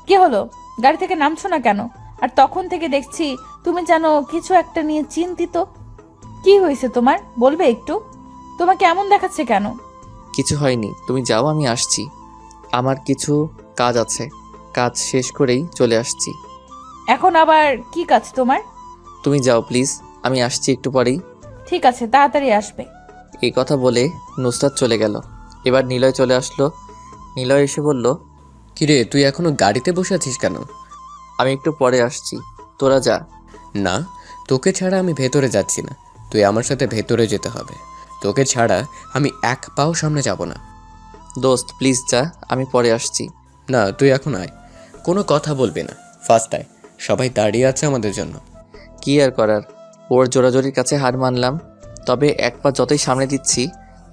[SPEAKER 11] কি হলো, গাড়ি থেকে নামছো না কেন? আর তখন থেকে দেখছি তুমি যেন কিছু একটা নিয়ে চিন্তিত। কি হয়েছে তোমার, বলবে একটু? তোমাকে এমন দেখাচ্ছে কেন?
[SPEAKER 1] কিছু হয়নি, তুমি যাও, আমি আসছি। আমার কিছু কাজ আছে, কাজ শেষ করেই চলে আসছি।
[SPEAKER 11] এখন আবার কি কাজ তোমার?
[SPEAKER 1] তুমি যাও প্লিজ, আমি আসছি একটু পরেই।
[SPEAKER 11] ঠিক আছে, তাড়াতাড়ি আসবে।
[SPEAKER 1] এই কথা বলে নুসরাত চলে গেল। এবার নিলয় চলে আসলো। নিলয় এসে বলল,
[SPEAKER 10] কিরে, তুই এখনো গাড়িতে বসে আছিস কেন?
[SPEAKER 1] আমি একটু পরে আসছি, তোরা যা।
[SPEAKER 10] না, তোকে ছাড়া আমি ভেতরে যাচ্ছি না। তুই আমার সাথে ভেতরে যেতে হবে। তোকে ছাড়া আমি এক পাও সামনে যাব না।
[SPEAKER 1] দোস্ত প্লিজ যা, আমি পরে আসছি।
[SPEAKER 10] না, তুই এখন আয়, কোনো কথা বলবি না। ফার্স্ট আয়, সবাই দাঁড়িয়ে আছে আমাদের জন্য।
[SPEAKER 1] কি আর করার, ওর জোরাজোরির কাছে হার মানলাম। তবে এক পা যতই সামনে দিচ্ছি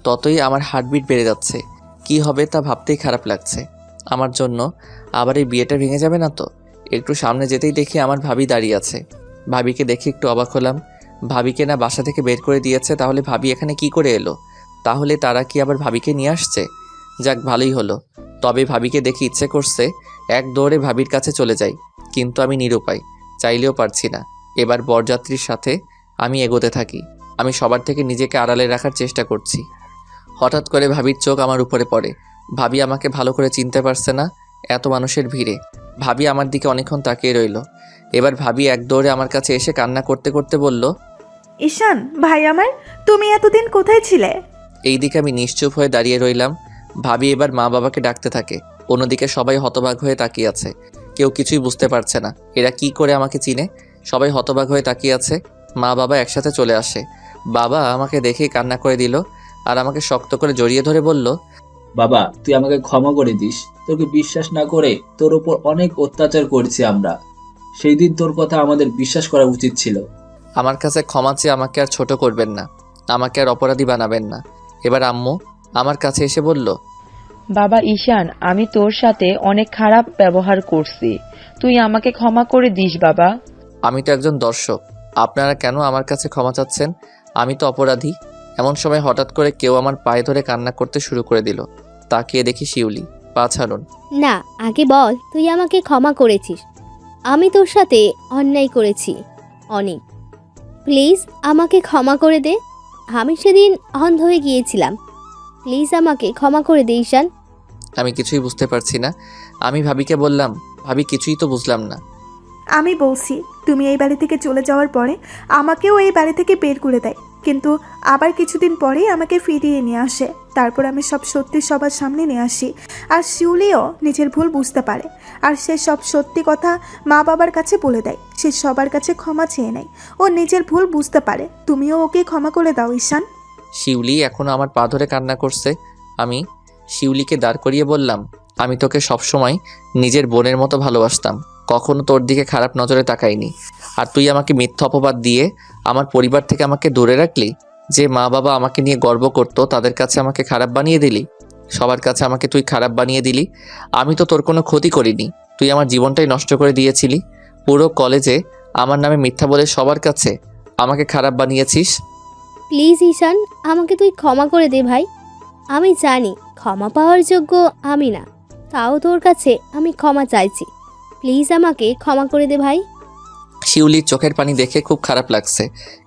[SPEAKER 1] ততই আমার হার্টবিট বেড়ে যাচ্ছে। কি হবে তা ভাবতেই খারাপ লাগছে। আমার জন্য আবার এই বিয়েটা ভেঙে যাবে না তো? একটু সামনে যেতেই দেখি আমার ভাবি দাঁড়িয়ে আছে। ভাবিকে দেখে একটু অবাক হলাম। ভাবিকে না বাসা থেকে বের করে দিয়েছে, তাহলে ভাবি এখানে কি করে এলো? তাহলে তারা কি আবার ভাবিকে নিয়ে আসছে? যাক, ভালোই হলো। তবে ভাবিকে দেখে ইচ্ছে করছে এক দৌড়ে ভাবির কাছে চলে যাই, কিন্তু আমি নিরুপায়, চাইলেও পারছি না। এবার বরযাত্রীর সাথে আমি এগোতে থাকি। আমি সবার থেকে নিজেকে আড়ালে রাখার চেষ্টা করছি। হঠাৎ করে ভাবির চোখ আমার উপরে পড়ে। ভাবি আমাকে ভালো করে চিনতে পারছে না এত মানুষের ভিড়ে। ভাবি আমার দিকে অনেকক্ষণ তাকিয়ে রইল। এবার ভাবি এক দৌড়ে আমার কাছে এসে কান্না করতে করতে বলল,
[SPEAKER 7] ঈশান ভাই আমার, তুমি এতদিন কোথায় ছিলে?
[SPEAKER 1] এই দিকে আমি নিশ্চুপ হয়ে দাঁড়িয়ে রইলাম। ভাবি এবার মা বাবাকে ডাকতে থাকে। অন্যদিকে সবাই হতবাক হয়ে তাকিয়ে আছে। কেউ কিছুই বুঝতে পারছে না এরা কি করে আমাকে চিনে। সবাই হতবাক হয়ে তাকিয়ে আছে। মা বাবা একসাথে চলে আসে। বাবা আমাকে দেখেই কান্না করে দিল আর আমাকে শক্ত করে জড়িয়ে ধরে বলল,
[SPEAKER 5] বাবা, তুই আমাকে ক্ষমা করে দিস। তোকে বিশ্বাস না করে তোর ওপর অনেক অত্যাচার করেছি আমরা। সেই দিন তোর কথা আমাদের বিশ্বাস করা উচিত ছিল।
[SPEAKER 1] আমার কাছে ক্ষমা চেয়ে আমাকে আর ছোট করবেন না, আমাকে আর অপরাধী বানাবেন না। এবার আম্মু আমার কাছে এসে বলল,
[SPEAKER 4] বাবা ঈশান, আমি তোর সাথে অনেক খারাপ ব্যবহার করছি, তুই আমাকে ক্ষমা করে দিস বাবা।
[SPEAKER 1] আমি তো একজন দর্শক, আপনারা কেন আমার কাছে ক্ষমা চাচ্ছেন? আমি তো অপরাধী। এমন সময় হঠাৎ করে কেউ আমার পায়ে ধরে কান্না করতে শুরু করে দিল। তাকিয়ে দেখি শিউলি। পা ছাড়ুন।
[SPEAKER 2] না, আগে বল তুই আমাকে ক্ষমা করেছিস। আমি তোর সাথে অন্যায় করেছি অনেক। প্লিজ আমাকে ক্ষমা করে দে। আমি সেদিন অন্ধ হয়ে গিয়েছিলাম। প্লিজ আমাকে ক্ষমা করে দে ঈশান।
[SPEAKER 1] আমি কিছুই বুঝতে পারছি না। আমি ভাবিকে বললাম, ভাবি কিছুই তো বুঝলাম না।
[SPEAKER 7] আমি বলছি, তুমি এই বাড়ি থেকে চলে যাওয়ার পরে আমাকেও এই বাড়ি থেকে বের করে দেয়, কিন্তু আবার কিছুদিন পরেই আমাকে ফিরিয়ে নিয়ে আসে। তারপর আমি সব সত্যি সবার সামনে নিয়ে আসি। আর শিউলিও নিজের ভুল বুঝতে পারে, আর সে সব সত্যি কথা মা বাবার কাছে বলে দেয়। সে সবার কাছে ক্ষমা চেয়ে নেয়। ও নিজের ভুল বুঝতে পারে। তুমিও ওকে ক্ষমা করে দাও ঈশান।
[SPEAKER 1] শিউলি এখনো আমার পা ধরে কান্না করছে। আমি শিউলিকে দাঁড় করিয়ে বললাম, আমি তোকে সবসময় নিজের বোনের মতো ভালোবাসতাম, কখনো তোর দিকে খারাপ নজরে তাকাইনি। আর তুই আমাকে মিথ্যা অপবাদ দিয়ে আমার পরিবার থেকে আমাকে দূরে রাখলি। যে মা বাবা আমাকে নিয়ে গর্ব করতো তাদের কাছে আমাকে খারাপ বানিয়ে দিলি। সবার কাছে আমাকে তুই খারাপ বানিয়ে দিলি। আমি তো তোর কোনো ক্ষতি করিনি, তুই আমার জীবনটাই নষ্ট করে দিয়েছিলি। পুরো কলেজে আমার নামে মিথ্যা বলে সবার কাছে আমাকে খারাপ বানিয়েছিস।
[SPEAKER 2] প্লিজ ঈশান, আমাকে তুই ক্ষমা করে দে ভাই। আমি জানি ক্ষমা পাওয়ার যোগ্য আমি না, তাও তোর কাছে আমি ক্ষমা চাইছি। প্লিজ আমাকে ক্ষমা করে দে ভাই।
[SPEAKER 1] শিউলির চোখের পানি দেখে খুব খারাপ লাগছে।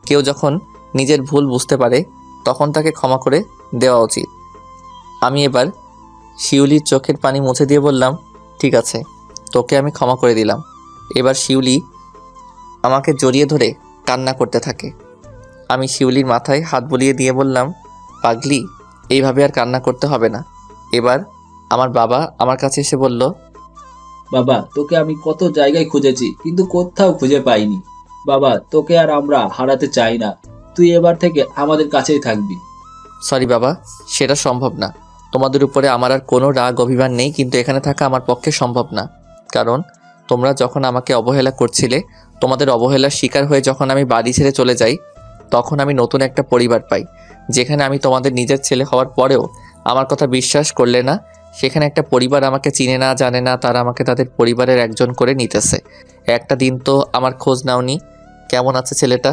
[SPEAKER 1] কেউ যখন নিজের ভুল বুঝতে পারে তখন তাকে ক্ষমা করে দেওয়া উচিত। আমি এবার শিউলির চোখের পানি মুছে দিয়ে বললাম, ঠিক আছে, তোকে আমি ক্ষমা করে দিলাম। এবার শিউলি আমাকে জড়িয়ে ধরে কান্না করতে থাকে। আমি শিউলির মাথায় হাত বুলিয়ে দিয়ে বললাম, পাগলি, এইভাবে আর কান্না করতে হবে না। এবার আমার বাবা আমার কাছে এসে বলল,
[SPEAKER 5] বাবা, তোকে আমি কত জায়গায় খুঁজেছি কিন্তু কোথাও খুঁজে পাইনি। বাবা, তোকে আর আমরা হারাতে চাই না। তুই এবার থেকে আমাদের কাছেই থাকবি।
[SPEAKER 1] সরি বাবা, সেটা সম্ভব না। তোমাদের উপরে আমার আর কোনো রাগ অভিমান নেই, কিন্তু এখানে থাকা আমার পক্ষে সম্ভব না। কারণ তোমরা যখন আমাকে অবহেলা করছিলে, তোমাদের অবহেলার শিকার হয়ে যখন আমি বাড়ি ছেড়ে চলে যাই, তখন আমি নতুন একটা পরিবার পাই, যেখানে আমি তোমাদের নিজের ছেলে হওয়ার পরেও আমার কথা বিশ্বাস করলে না। সেখানে একটা পরিবার আমাকে চিনে না, জানে না, তারা আমাকে তাদের পরিবারের একজন করে নিতেছে। একটা দিন তো আমার খোঁজ নাওনি, কেমন আছে ছেলেটা,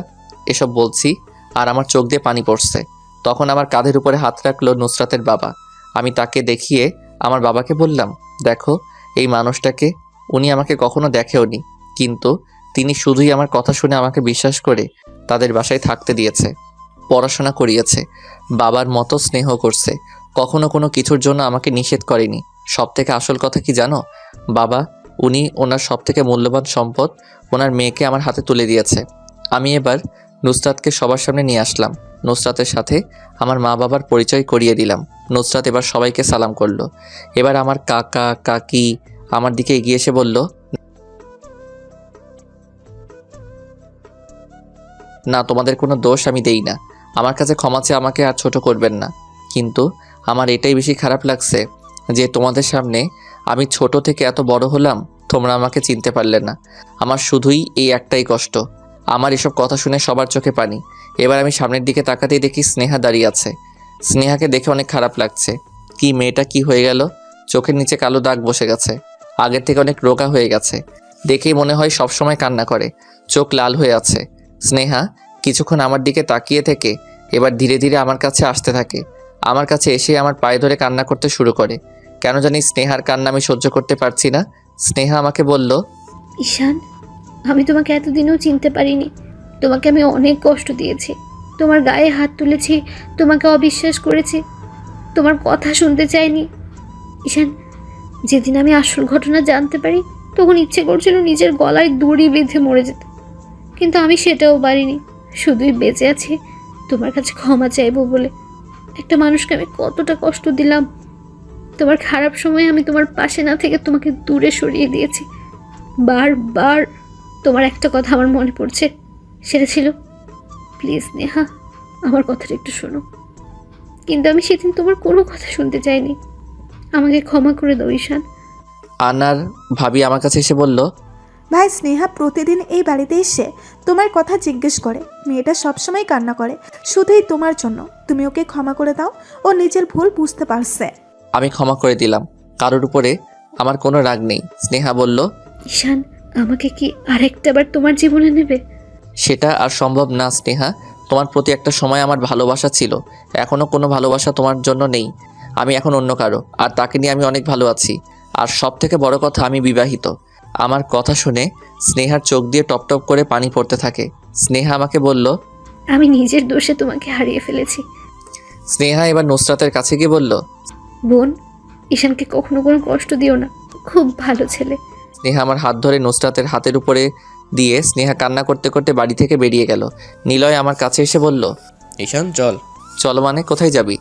[SPEAKER 1] এসব বলছি আর আমার চোখ দিয়ে পানি পড়ছে। তখন আমার কাঁধের উপরে হাত রাখলো নুসরাতের বাবা। আমি তাকে দেখিয়ে আমার বাবাকে বললাম, দেখো এই মানুষটাকে, উনি আমাকে কখনো দেখেওনি, কিন্তু তিনি শুধুই আমার কথা শুনে আমাকে বিশ্বাস করে তাদের বাসায় থাকতে দিয়েছে, পড়াশোনা করিয়েছে, বাবার মতো স্নেহ করছে, কখনো কোনো কিছুর জন্য আমাকে নিষেধ করেনি। সব থেকে আসল কথা কি জানো বাবা, উনি ওনার সব থেকে মূল্যবান সম্পদ ওনার মেয়েকে আমার হাতে তুলে দিয়েছে। আমি এবার নুসরাতকে সবার সামনে নিয়ে আসলাম। নুসরাতের সাথে আমার মা বাবার পরিচয় করিয়ে দিলাম। নুসরাত এবার সবাইকে সালাম করলো। এবার আমার কাকা কাকি আমার দিকে এগিয়ে এসে বলল, না তোমাদের কোনো দোষ আমি দেই না, আমার কাছে ক্ষমা চেয়ে আমাকে আর ছোট করবেন না। কিন্তু আমার এটাই বেশি খারাপ লাগছে যে তোমাদের সামনে আমি ছোট থেকে এত বড় হলাম, তোমরা আমাকে চিনতে পারলে না। আমার শুধুই এই একটাই কষ্ট। আমার এসব কথা শুনে সবার চোখে পানি। এবার আমি সামনের দিকে তাকাতেই দেখি স্নেহা দাঁড়িয়ে আছে। স্নেহাকে দেখে অনেক খারাপ লাগছে। কি মেয়েটা কি হয়ে গেল, চোখের নিচে কালো দাগ বসে গেছে, আগের থেকে অনেক রোগা হয়ে গেছে, দেখেই মনে হয় সবসময় কান্না করে, চোখ লাল হয়ে আছে। স্নেহা কিছুক্ষণ আমার দিকে তাকিয়ে থেকে এবার ধীরে ধীরে আমার কাছে আসতে থাকে। আমার কাছে এসে আমার পায়ে ধরে কান্না করতে শুরু করে। কেন জানি স্নেহার কান্না আমি সহ্য করতে পারছি না। স্নেহা আমাকে বলল,
[SPEAKER 9] ঈশান, আমি তোমাকে এতদিনও চিনতে পারিনি। তোমাকে আমি অনেক কষ্ট দিয়েছি, তোমার গায়ে হাত তুলেছি, তোমাকে অবিশ্বাস করেছি, তোমার কথা শুনতে চাইনি। ঈশান, যেদিন আমি আসল ঘটনা জানতে পারি তখন ইচ্ছে করছিল নিজের গলায় দড়ি বেঁধে মরে যেতে, কিন্তু আমি সেটাও পারিনি। শুধুই বেঁচে আছি তোমার কাছে ক্ষমা চাইবো বলে। একটা মানুষকে আমি কতটা কষ্ট দিলাম। তোমার খারাপ সময়ে আমি তোমার পাশে না থেকে তোমাকে দূরে সরিয়ে দিয়েছি। বারবার তোমার একটা কথা আমার মনে পড়ছে, সেটা ছিল, প্লিজ নেহা আমার কথাটা একটু শোনো। কিন্তু আমি সেদিন তোমার কোনো কথা শুনতে চাইনি। আমাকে ক্ষমা করে দাও ঈশান।
[SPEAKER 1] আনার ভাবি আমার কাছে এসে বলল,
[SPEAKER 7] ভাই স্নেহা প্রতিদিন এই বাড়িতে এসে তোমার কথা জিজ্ঞেস করে। মেয়েটা সবসময় কান্না করে শুধুই তোমার জন্য। তুমি ওকে ক্ষমা করে দাও, ও নিজের ভুল বুঝতে পারছে।
[SPEAKER 1] আমি ক্ষমা করে দিলাম, কারোর উপরে আমার কোনো রাগ নেই। স্নেহা বলল,
[SPEAKER 9] ঈশান, আমাকে কি আরেকটাবার তোমার জীবনে নেবে?
[SPEAKER 1] সেটা আর সম্ভব না স্নেহা। তোমার প্রতি একটা সময় আমার ভালোবাসা ছিল, এখনও কোনো ভালোবাসা তোমার জন্য নেই। আমি এখন অন্য কারো, আর তাকে নিয়ে আমি অনেক ভালো আছি। আর সব থেকে বড় কথা, আমি বিবাহিত। আমার কথা শুনে স্নেহার চোখ দিয়ে টপ টপ করে পানি পড়তে থাকে। স্নেহা আমাকে বলল,
[SPEAKER 9] আমি নিজের দোষে তোমাকে হারিয়ে ফেলেছি।
[SPEAKER 1] স্নেহা এবার নুসরাতের কাছে গিয়ে বলল,
[SPEAKER 9] বোন, ঈশানকে কখনো কোনো কষ্ট দিও না, খুব ভালো ছেলে।
[SPEAKER 1] স্নেহা আমার হাত ধরে নুসরাতের হাতের উপরে দিয়ে স্নেহা কান্না করতে করতে বাড়ি থেকে বেরিয়ে গেল। নিলয় আমার কাছে এসে বলল,
[SPEAKER 10] ঈশান চল।
[SPEAKER 1] চলো মানে কোথায় যাবি?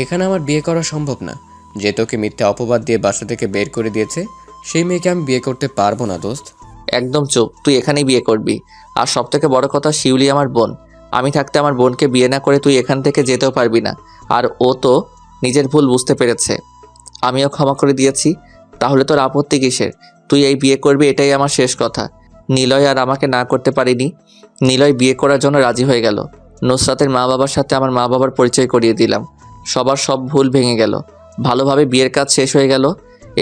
[SPEAKER 10] এখানে আমার বিয়ে করা সম্ভব না। যে তোকে মিথ্যা অপবাদ দিয়ে বাসা থেকে বের করে দিয়েছে, সেই মেয়েকে আমি বিয়ে করতে পারবো না দোস্ত।
[SPEAKER 1] একদম চুপ, তুই এখানেই বিয়ে করবি। আর সব থেকে বড় কথা, শিউলি আমার বোন। আমি থাকতে আমার বোনকে বিয়ে না করে তুই এখান থেকে যেতেও পারবি না। আর ও তো নিজের ভুল বুঝতে পেরেছে, আমিও ক্ষমা করে দিয়েছি। তাহলে তোর আপত্তি কিসের? তুই এই বিয়ে করবি, এটাই আমার শেষ কথা। নিলয় আর আমাকে না করতে পারিনি। নিলয় বিয়ে করার জন্য রাজি হয়ে গেল। নুসরাতের মা বাবার সাথে আমার মা বাবার পরিচয় করিয়ে দিলাম। সবার সব ভুল ভেঙে গেল। ভালোভাবে বিয়ের কাজ শেষ হয়ে গেল।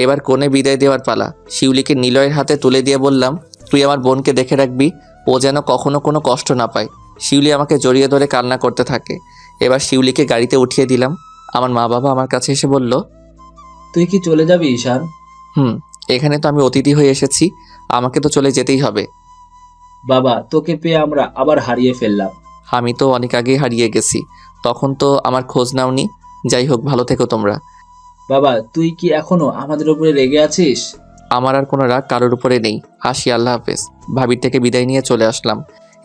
[SPEAKER 1] এবার কোণে বিদায় দেওয়ার পালা। শিউলিকে নিলয়ের হাতে তুলে দিয়ে বললাম, তুই আমার বোনকে দেখে রাখবি, ও যেন কখনো কোনো কষ্ট না পায়। শিউলি আমাকে জড়িয়ে ধরে কান্না করতে থাকে। এবার শিউলিকে গাড়িতে উঠিয়ে দিলাম। আমার মা বাবা আমার কাছে এসে বলল,
[SPEAKER 5] তুই কি চলে যাবি ঈশান?
[SPEAKER 1] এখানে তো আমি অতিথি হয়ে এসেছি, আমাকে তো চলে যেতেই হবে।
[SPEAKER 5] বাবা, তোকে পেয়ে আমরা আবার হারিয়ে ফেললাম।
[SPEAKER 1] আমি তো অনেক আগেই হারিয়ে গেছি, তখন তো আমার খোঁজ নাওনি। যাই হোক, ভালো থেকো তোমরা।
[SPEAKER 5] বাবা, তুই কি এখনো আমাদের উপরে রেগে আছিস?
[SPEAKER 1] আমার আর কোনো রাগ কারোর উপরে নেই। আসি, আল্লাহ হাফেজ। ভাবির থেকে বিদায় নিয়ে চলে আসলাম।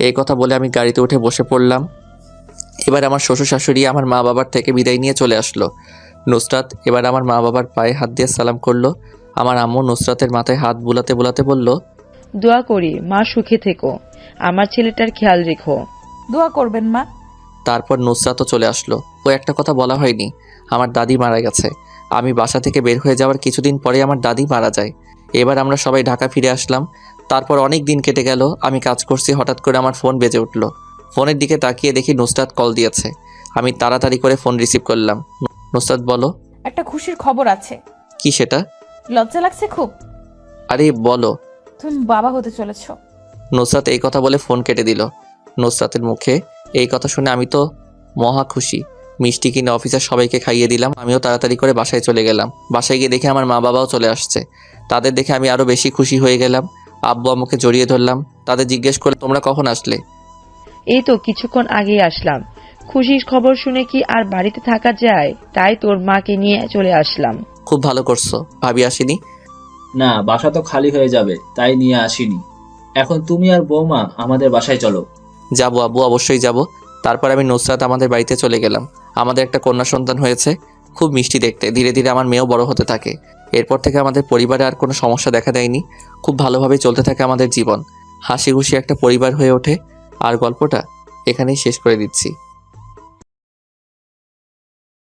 [SPEAKER 1] এই কথা বলে আমি গাড়িতে উঠে বসে পড়লাম। এবার আমার শ্বশুর শাশুড়ি আমার মা বাবার থেকে বিদায় নিয়ে চলে আসলো। নুসরাত এবার আমার মা বাবার পায়ে হাত দিয়ে সালাম করলো। আমার আম্মু নুসরাতের মাথায় হাত বুলাতে বুলাতে বলল,
[SPEAKER 4] দোয়া করি মা সুখে থেকো, আমার ছেলেটার খেয়াল রেখো।
[SPEAKER 11] দোয়া করবেন মা।
[SPEAKER 1] তারপর নুসরাতও চলে আসলো। ও একটা কথা বলা হয়নি, আমার দাদি মারা গেছে। আমি বাসা থেকে বের হয়ে যাওয়ার কিছুদিন পরে আমার দাদি মারা যায়। এবার আমরা সবাই ঢাকা ফিরে আসলাম। তারপর অনেক দিন কেটে গেল। আমি কাজ করছি, হঠাৎ করে আমার ফোন বেজে উঠল। ফোনের দিকে তাকিয়ে দেখি নুসরাত কল দিয়েছে। আমি তাড়াতাড়ি করে ফোন রিসিভ করলাম। নুসরাত, বলো।
[SPEAKER 11] একটা খুশির খবর আছে।
[SPEAKER 1] কি সেটা?
[SPEAKER 11] লজ্জা লাগছে খুব?
[SPEAKER 1] আরে বলো।
[SPEAKER 11] তুমি বাবা হতে চলেছো।
[SPEAKER 1] নুসরাত এই কথা বলে ফোন কেটে দিল। নুসরাতের মুখে এই কথা শুনে আমি তো মহা খুশি। মিষ্টি কিনে অফিসের সবাইকে খাইয়ে দিলাম। আমিও তাড়াতাড়ি করে বাসায় চলে গেলাম। বাসায় গিয়ে দেখে আমার মা বাবাও চলে আসছে। তাদের দেখে আমি আরও বেশি খুশি হয়ে গেলাম। আব্বু আম্মুকে জড়িয়ে ধরলাম। তাদের জিজ্ঞেস করলে তোমরা কখন আসলে?
[SPEAKER 4] এই তো কিছুক্ষণ আগেই আসলাম। খুশির খবর শুনে কি আর বাড়িতে থাকা যায়, তাই তোর মাকে নিয়ে চলে আসলাম।
[SPEAKER 1] খুব ভালো করছো। ভাবি আসেনি?
[SPEAKER 5] না, বাসা তো খালি হয়ে যাবে, তাই নিয়ে আসিনি। এখন তুমি আর বৌমা আমাদের বাসায় চলো।
[SPEAKER 1] যাবো আব্বু, অবশ্যই যাব। তারপর আমি নুসরাত আমাদের বাড়িতে চলে গেলাম। আমাদের একটা কন্যা সন্তান হয়েছে, খুব মিষ্টি দেখতে। ধীরে ধীরে আমার মেয়েও বড় হতে থাকে। এরপর থেকে আমাদের পরিবারে আর কোনো সমস্যা দেখা দেয়নি। খুব ভালোভাবে চলতে থাকে আমাদের জীবন। হাসি খুশি একটা পরিবার হয়ে ওঠে। আর গল্পটা এখানেই শেষ করে দিচ্ছি।